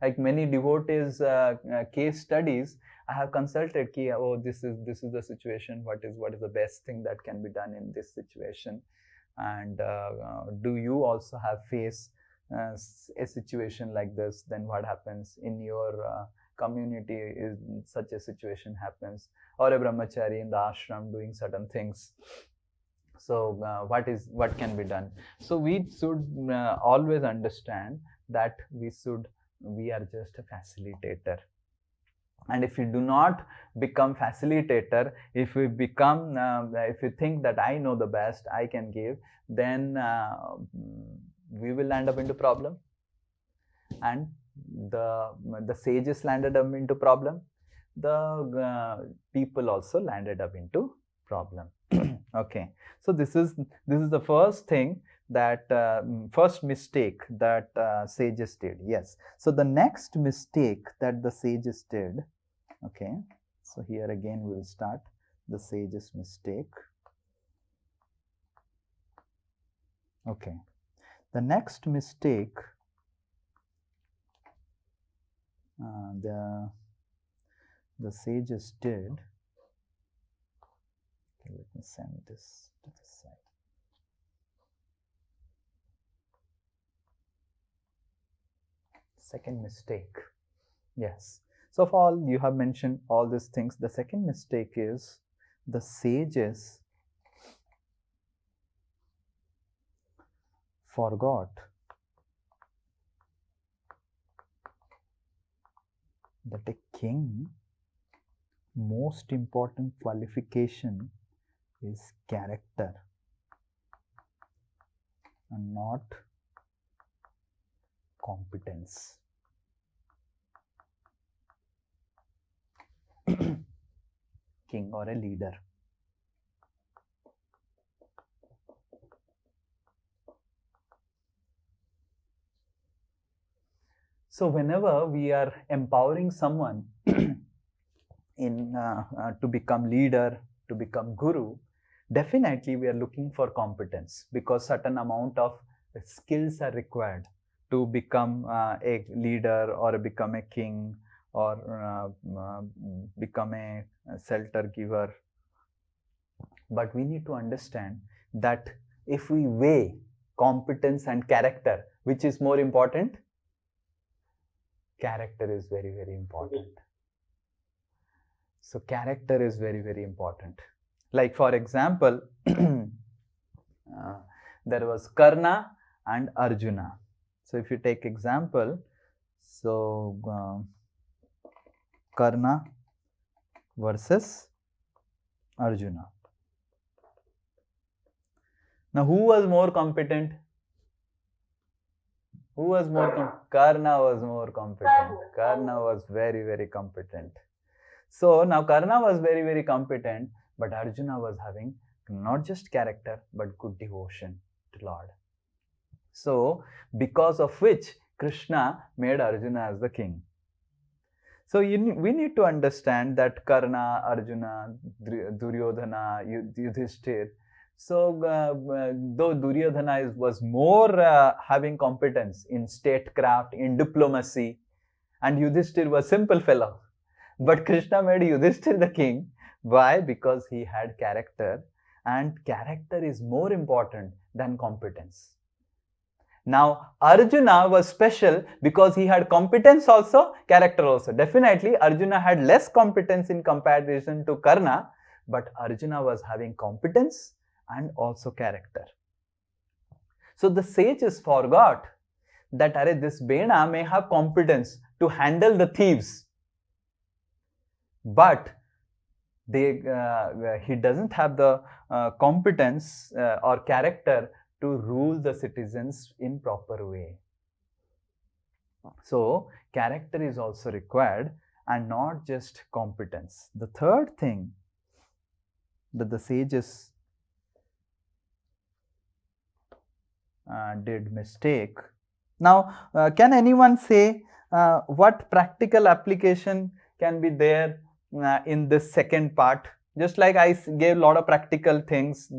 Like many devotees case studies, I have consulted ki, oh, this is the situation, what is the best thing that can be done in this situation, and do you also have faced a situation like this? Then what happens in your community is such a situation happens, or a brahmachari in the ashram doing certain things. So what can be done? So we should always understand that we are just a facilitator. And if you do not become facilitator, if we become, if you think that I know the best, I can give, then we will land up into problem. And the sages landed up into problem. The people also landed up into problem. Okay, so this is the first thing, that first mistake that sages did. Yes. So the next mistake that the sages did. Okay. So here again we will start the sages' mistake. Okay. The next mistake, the sages did. Okay, let me send this to the side. Second mistake. Yes. So of all, you have mentioned all these things. The second mistake is the sages forgot that a king most important qualification is character and not competence. King or a leader. So whenever we are empowering someone in to become leader, to become guru, definitely we are looking for competence, because certain amount of skills are required to become a leader or become a king or become a shelter giver. But we need to understand that if we weigh competence and character, which is more important? Character is very, very important. So character is very, very important. Like for example, there was Karna and Arjuna. So if you take example, so Karna versus Arjuna. Now who was more competent? Who was more competent? Karna was more competent. Karna was very, very competent. So now Karna was very, very competent, but Arjuna was having not just character, but good devotion to Lord. So because of which Krishna made Arjuna as the king. So we need to understand that Karna, Arjuna, Duryodhana, Yudhishthir. So though Duryodhana was more having competence in statecraft, in diplomacy, and Yudhishthir was simple fellow. But Krishna made Yudhishthir the king. Why? Because he had character, and character is more important than competence. Now Arjuna was special because he had competence also, character also. Definitely Arjuna had less competence in comparison to Karna, but Arjuna was having competence and also character. So the sages forgot that this Vena may have competence to handle the thieves, but he doesn't have the competence or character to rule the citizens in proper way. So character is also required and not just competence. The third thing that the sages did mistake. Now can anyone say what practical application can be there in this second part? Just like I gave a lot of practical things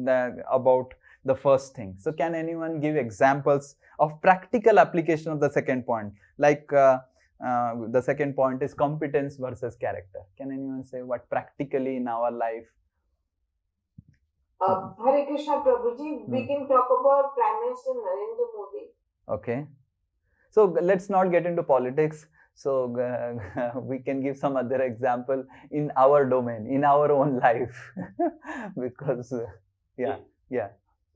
about the first thing. So can anyone give examples of practical application of the second point? Like the second point is competence versus character. Can anyone say what practically in our life?
Hare Krishna Prabhuji, we can talk about Prime Minister Narendra Modi.
Okay. So let's not get into politics. So we can give some other example in our domain, in our own life. Because yeah.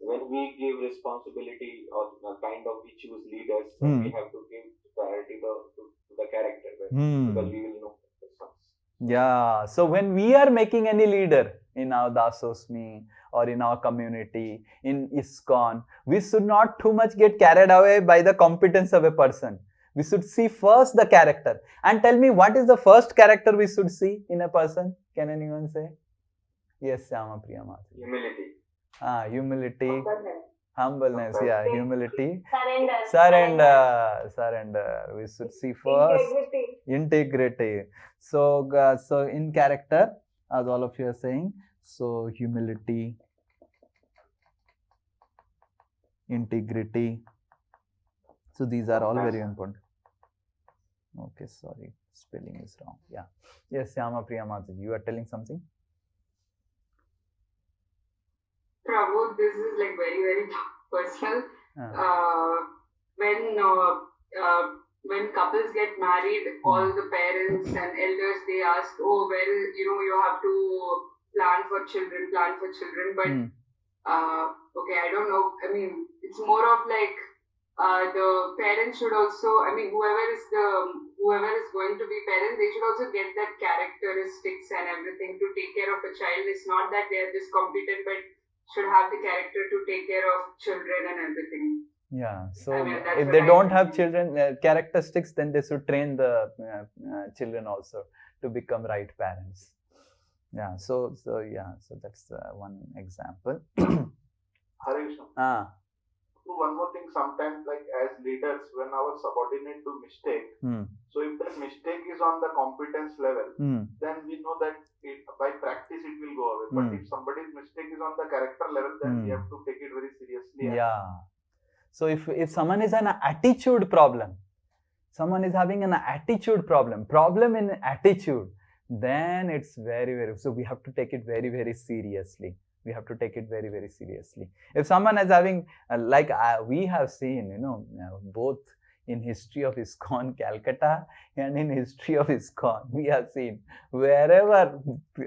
When we give responsibility or kind of we choose leaders, we have to give priority to the character, right? Because we will know the response.
Yeah. So when we are making any leader in our Dasosmi or in our community, in ISKCON, we should not too much get carried away by the competence of a person. We should see first the character. And tell me, what is the first character we should see in a person? Can anyone say? Yes, Syama Priya Mati.
Humility.
Humility. Humbleness. Yeah, humility. Surrender. We should see first integrity. So in character, as all of you are saying, so humility, integrity. So these are all very important. Okay, sorry, spelling is wrong. Yeah. Yes, Syama Priya Mataji, you are telling something?
Prabhu, this is like very, very personal. When
when couples get married, all the parents and elders, they ask, oh, well, you have to plan for children, but okay, I don't know. I mean, it's more of like the parents should also, I mean, whoever is going to be parents, they should also get that characteristics and everything to take care of a child. It's not that they are just competent, but should have the character to take care of children and everything.
Yeah, so if they don't have children characteristics, then they should train the children also to become right parents. Yeah, so that's one example.
Hare Krishna. One more thing, sometimes like as leaders, when our subordinate do mistake, so if that mistake is on the competence level, then we know that by practice it will go away. But if somebody's mistake is on the character level, then we have to take it very seriously.
Yeah. So if someone is an attitude problem, someone is having an attitude problem in attitude, then it's very, very, so we have to take it very, very seriously. We have to take it very, very seriously. If someone is having, we have seen, both in history of ISKCON Calcutta and in history of ISKCON, we have seen wherever,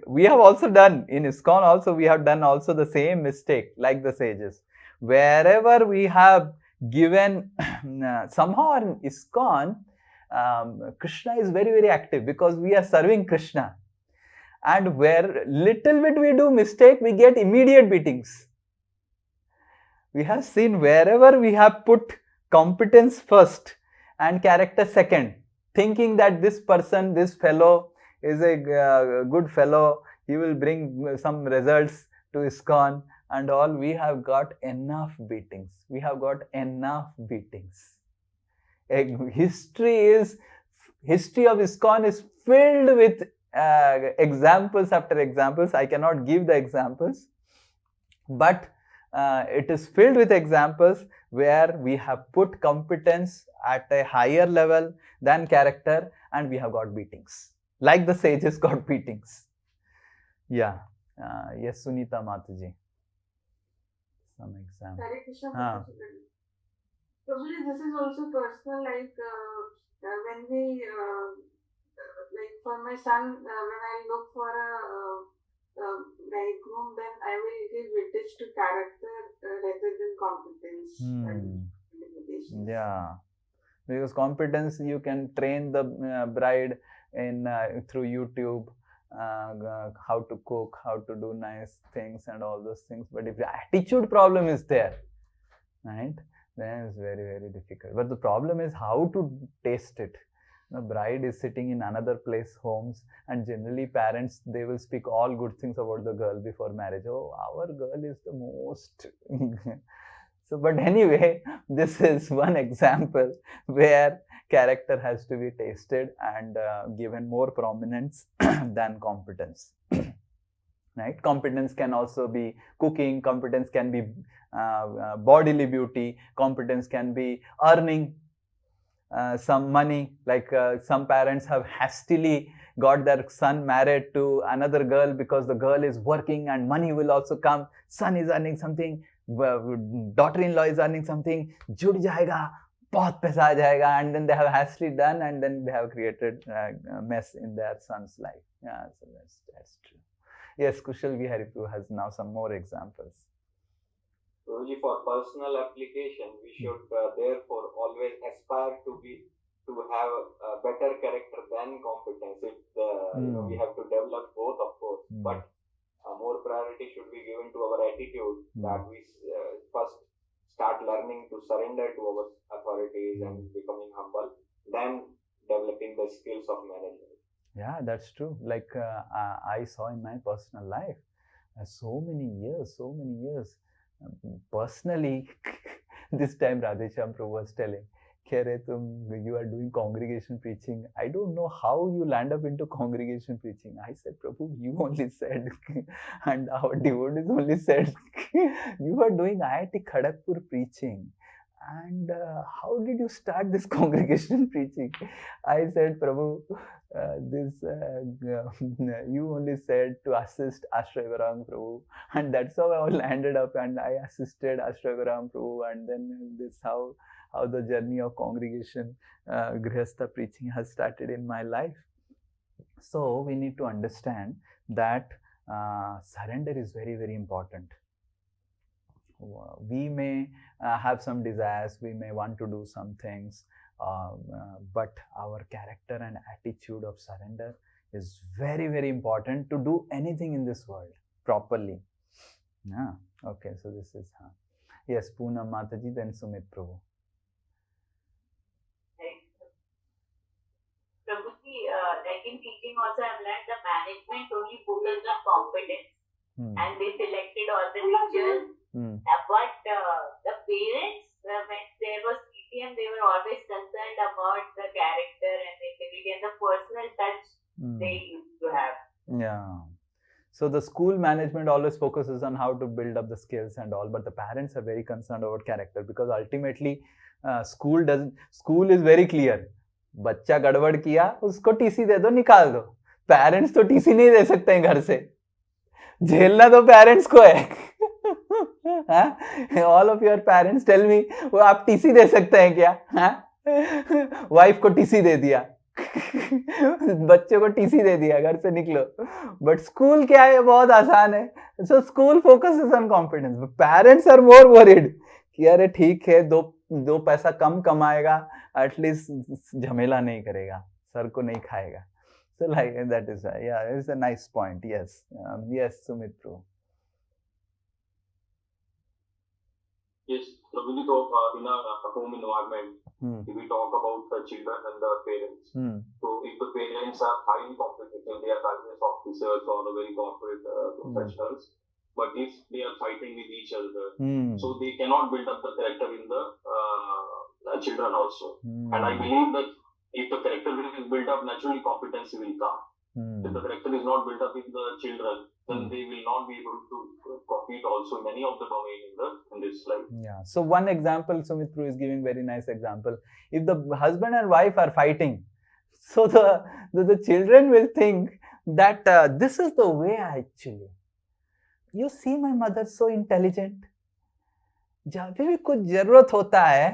we have also done, in ISKCON also, we have done also the same mistake like the sages. Wherever we have given, somehow in ISKCON, Krishna is very, very active because we are serving Krishna. And where little bit we do mistake, we get immediate beatings. We have seen wherever we have put competence first and character second, thinking that this person, this fellow is a good fellow, he will bring some results to ISKCON and all, we have got enough beatings. We have got enough beatings. History of ISKCON is filled with examples after examples. I cannot give the examples, but it is filled with examples where we have put competence at a higher level than character and we have got beatings, like the sages got beatings. Yeah. Yes, Sunita Mataji. Some example.
Probably this is also personal, like when we like for my son, when I look for a bridegroom, then I will give weightage to character rather than competence and limitations.
Yeah, because competence you can train the bride in through YouTube, how to cook, how to do nice things and all those things. But if the attitude problem is there, right, then it's very, very difficult. But the problem is how to taste it. The bride is sitting in another place, homes, and generally parents, they will speak all good things about the girl before marriage. Oh, our girl is the most. So, but anyway, this is one example where character has to be tasted and given more prominence than competence. Right? Competence can also be cooking, competence can be bodily beauty, competence can be earning some money, like some parents have hastily got their son married to another girl because the girl is working and money will also come, son is earning something, daughter-in-law is earning something, jud jayega, bahut paisa aa jayega, and then they have hastily done and then they have created a mess in their son's life. Yeah, so that's true. Yes, Kushal Viharipu has now some more examples.
Guruji, for personal application, we should therefore always aspire to have a better character than competence. If we have to develop both, of course, but more priority should be given to our attitude, that we first start learning to surrender to our authorities and becoming humble, then developing the skills of management.
Yeah, that's true. Like I saw in my personal life, so many years. Personally, this time Radhesham Prabhu was telling, you are doing congregation preaching. I don't know how you land up into congregation preaching. I said, Prabhu, you only said, and our devotees only said, you are doing IIT Kharagpur preaching. and how did you start this congregation preaching? I said, Prabhu, you only said to assist Ashrayagram Prabhu, and that's how I landed up, and I assisted Ashrayagram Prabhu, and then this how the journey of congregation Grihastha preaching has started in my life. So we need to understand that surrender is very, very important. We may have some desires, we may want to do some things, but our character and attitude of surrender is very, very important to do anything in this world properly. Okay, so this is yes, Poonam Mataji, then Sumit Prabhu.
Prabhuji, like in teaching also I've learned the management only focused on competence, and they selected all the teachers. But the parents, when there was PTM, they were always concerned about the character and the integrity and the personal touch they used to have.
Yeah. So the school management always focuses on how to build up the skills and all, but the parents are very concerned about character, because ultimately school is very clear. बच्चा गड़बड़ किया, उसको TC दे दो, निकाल दो. Parents तो TC नहीं दे सकते हैं घर से, झेलना तो पेरेंट्स को है. All of your parents tell me, वो आप टीसी दे सकते हैं क्या? वाइफ को टीसी दे दिया, बच्चे को टीसी दे दिया, घर से निकलो. बट स्कूल क्या है, बहुत आसान है. So school focuses on confidence. Parents are more worried कि अरे ठीक है, दो पैसा कम कमाएगा, एटलीस्ट झमेला नहीं करेगा, सर को नहीं खाएगा. So like that is it's a nice point. Yes, yes, Sumit Prabhu.
Yes, so when we talk in a home environment, if we talk about the children and the parents, so if the parents are highly competent, they are IAS officers or very corporate professionals, but if they are fighting with each other, so they cannot build up the character in the children also. And I believe that if the character is built up, naturally competency will come. If the character is not built up in the children, then they will not be able to compete also in any of the domain in this life.
Yeah. So one example, Sumit Prabhu is giving very nice example. If the husband and wife are fighting, so the children will think that this is the way actually. You see my mother so intelligent. जब भी कुछ जरूरत होता है,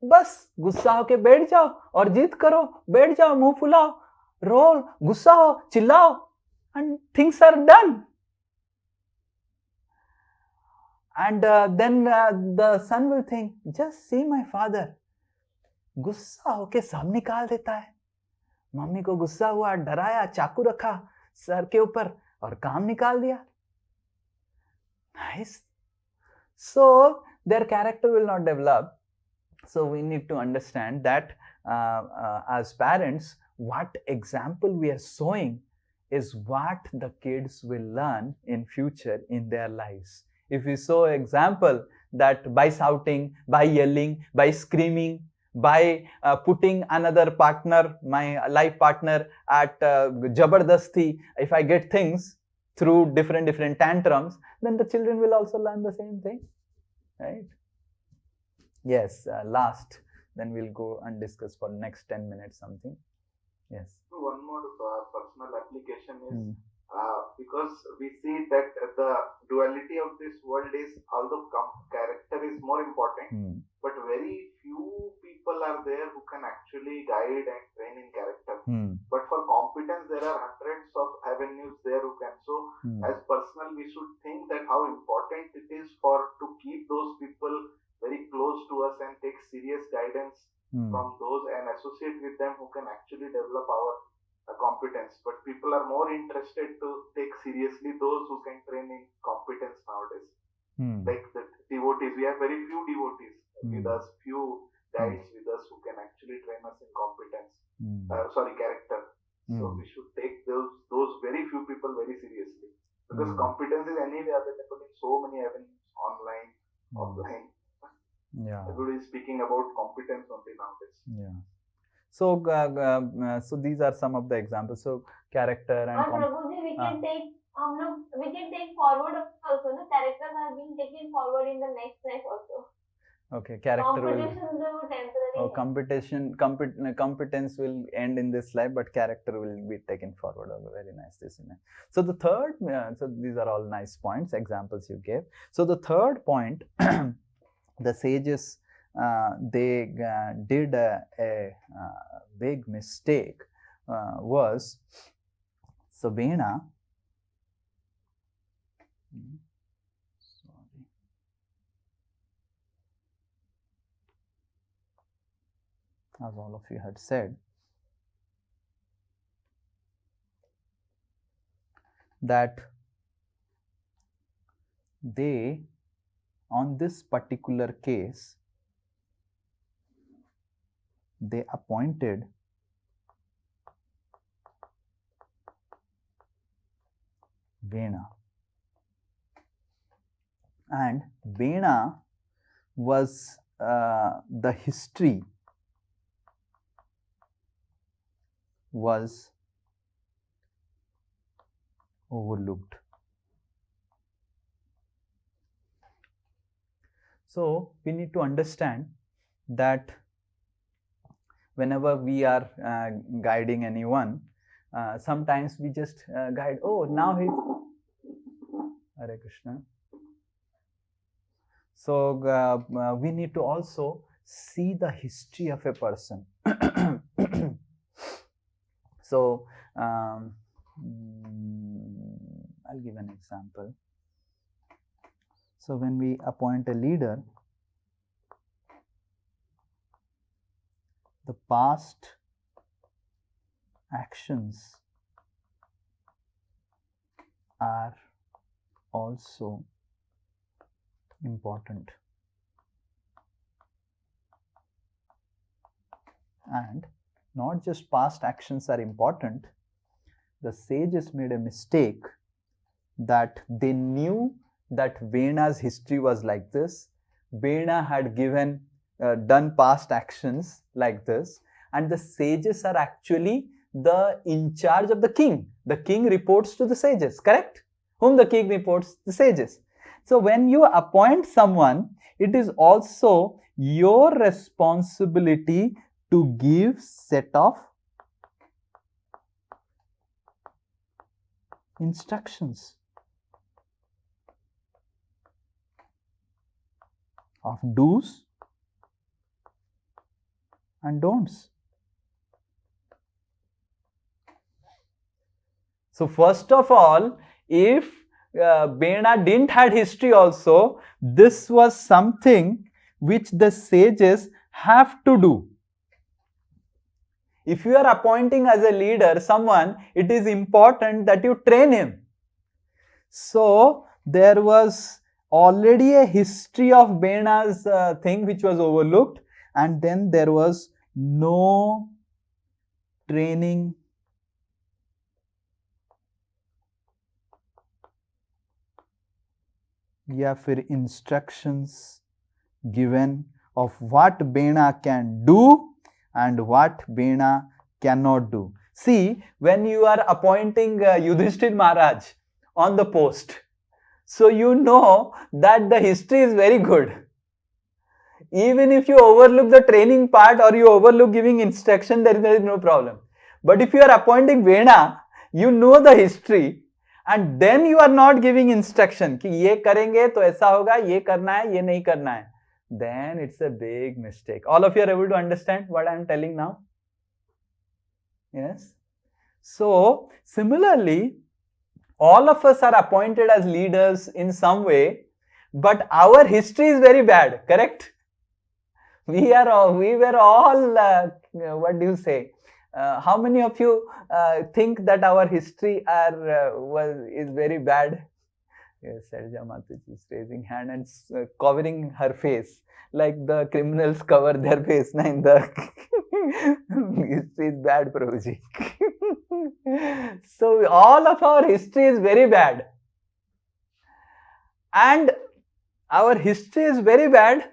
बस गुस्सा होके बैठ जाओ और जिद करो, बैठ जाओ, मुंह फुलाओ, रो, गुस्सा हो, चिल्लाओ, and things are done. And then the son will think, just see my father, गुस्सा होके सब निकाल देता है. मम्मी को गुस्सा हुआ, डराया, चाकू रखा सर के ऊपर और काम निकाल दिया. Nice. So their character will not develop. So we need to understand that as parents, what example we are showing is what the kids will learn in future in their lives. If we show example that by shouting, by yelling, by screaming, by putting another partner, my life partner at jabardasti, if I get things through different tantrums, then the children will also learn the same thing, right? Yes, last, then we'll go and discuss for next 10 minutes something. Yes.
One more personal application is because we see that the duality of this world is, although character is more important, but very few people are there who can actually guide and train in character. But for competence, there are hundreds of avenues there who can. So as personal, we should think that how important it is to keep those people very close to us and take serious guidance from those and associate with them who can actually develop our competence. But people are more interested to take seriously those who can train in competence nowadays. Like the devotees, we have very few devotees with us, few guides with us who can actually train us in competence. Character. So we should take those very few people very seriously, because competence is anyway available in so many avenues, online, offline.
Yeah.
Everybody is speaking about competence only nowadays.
Yeah. So, so these are some of the examples. So, character and.
Prabhuji, we can take forward also. The characters are being taken forward in the next life also.
Okay, character competence will end in this life, but character will be taken forward. Oh, very nice, isn't it? So the third, so these are all nice points, examples you gave. So the third point, the sages, they did a big mistake was, so Vena, as all of you had said, that they, on this particular case, they appointed Vena, and Vena was the history was overlooked. So we need to understand that whenever we are guiding anyone, sometimes we just guide, oh, now he's Hare Krishna. So we need to also see the history of a person. So I'll give an example. So when we appoint a leader, the past actions are also important, and not just past actions are important. The sages made a mistake that they knew that Vena's history was like this. Vena had done past actions like this, and the sages are actually the in charge of the king. The king reports to the sages, correct? Whom the king reports? The sages. So when you appoint someone, it is also your responsibility to give set of instructions of do's and don'ts. So first of all, if Vena didn't had history also, this was something which the sages have to do. If you are appointing as a leader someone, it is important that you train him. So there was already a history of Vena's thing which was overlooked, and then there was no training या फिर instructions given of what Vena can do and what Vena cannot do. See, when you are appointing Yudhishthir Maharaj on the post, so you know that the history is very good. Even if you overlook the training part or you overlook giving instruction, there is no problem. But if you are appointing Vena, you know the history, and then you are not giving instruction कि ये करेंगे तो ऐसा होगा, ये करना है, ये नहीं करना है. Then it's a big mistake. All of you are able to understand what I am telling now? Yes. So similarly, all of us are appointed as leaders in some way, but our history is very bad. Correct? We were all what do you say? How many of you think that our history is very bad? Yes, Sarja Mataji is raising hand and covering her face like the criminals cover their face. In the history is bad, Prabhuji. So all of our history is very bad, and our history is very bad.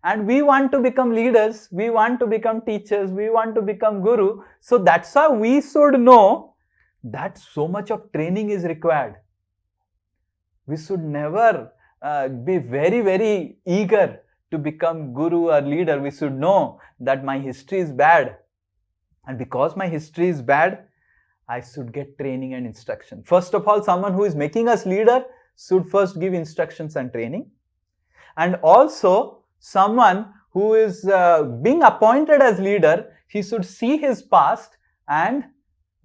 And we want to become leaders, we want to become teachers, we want to become guru. So that's why we should know that so much of training is required. We should never be very, very eager to become guru or leader, we should know that my history is bad. And because my history is bad, I should get training and instruction. First of all, someone who is making us leader should first give instructions and training. And also, someone who is being appointed as leader, he should see his past and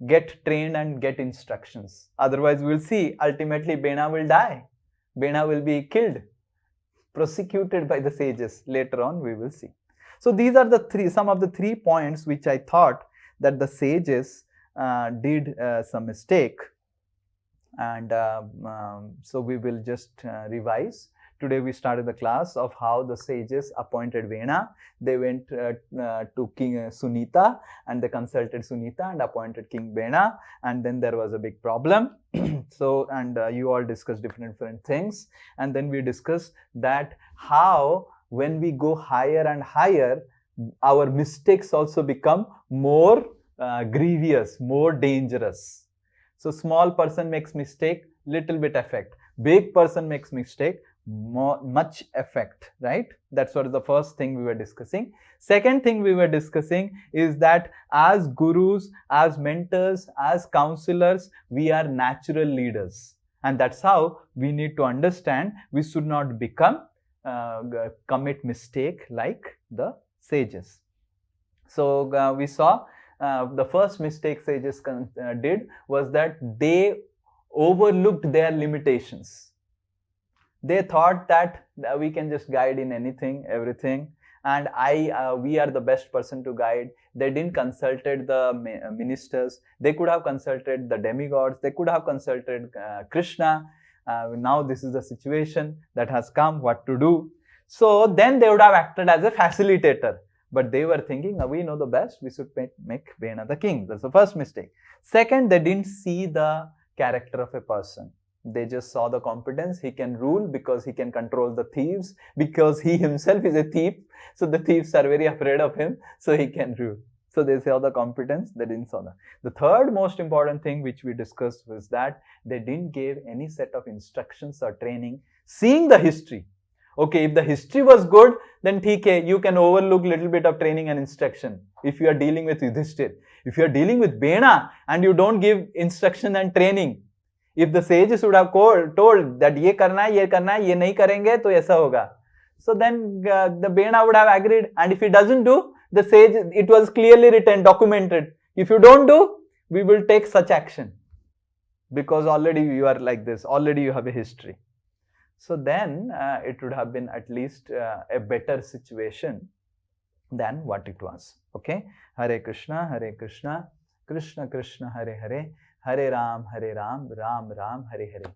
get trained and get instructions. Otherwise, we will see ultimately Vena will die. Vena will be killed, prosecuted by the sages. Later on, we will see. So these are the some of the 3 points which I thought that the sages did some mistake, and so we will just revise. Today we started the class of how the sages appointed Vena. They went to King Sunita, and they consulted Sunita and appointed King Vena, and then there was a big problem. So, and you all discussed different things, and then we discussed that how when we go higher and higher, our mistakes also become more grievous, more dangerous. So small person makes mistake, little bit effect. Big person makes mistake, much effect, right? That's what is the first thing we were discussing. Second thing we were discussing is that as gurus, as mentors, as counselors, we are natural leaders. And that's how we need to understand we should not become, commit mistake like the sages. So we saw the first mistake sages did was that they overlooked their limitations. They thought that we can just guide in anything, everything, and we are the best person to guide. They didn't consulted the ministers. They could have consulted the demigods. They could have consulted Krishna. Now this is the situation that has come, what to do. So then they would have acted as a facilitator. But they were thinking, we know the best, we should make Vena the king. That's the first mistake. Second, they didn't see the character of a person. They just saw the competence. He can rule because he can control the thieves, because he himself is a thief. So the thieves are very afraid of him, so he can rule. So they saw the competence, they didn't saw that. The third most important thing which we discussed was that they didn't give any set of instructions or training, seeing the history. Okay, if the history was good, then you can overlook little bit of training and instruction. If you are dealing with Yudhishthir, if you are dealing with Vena and you don't give instruction and training, if the sages would have told that ye karna hai, ye nahi karenge, to aisa hoga. So then the Vena would have agreed, and if he doesn't do, the sage, it was clearly written, documented. If you don't do, we will take such action, because already you are like this, already you have a history. So then it would have been at least a better situation than what it was. Okay, Hare Krishna, Krishna Krishna, Hare Hare, Hare Ram, Ram Ram, Hare Hare.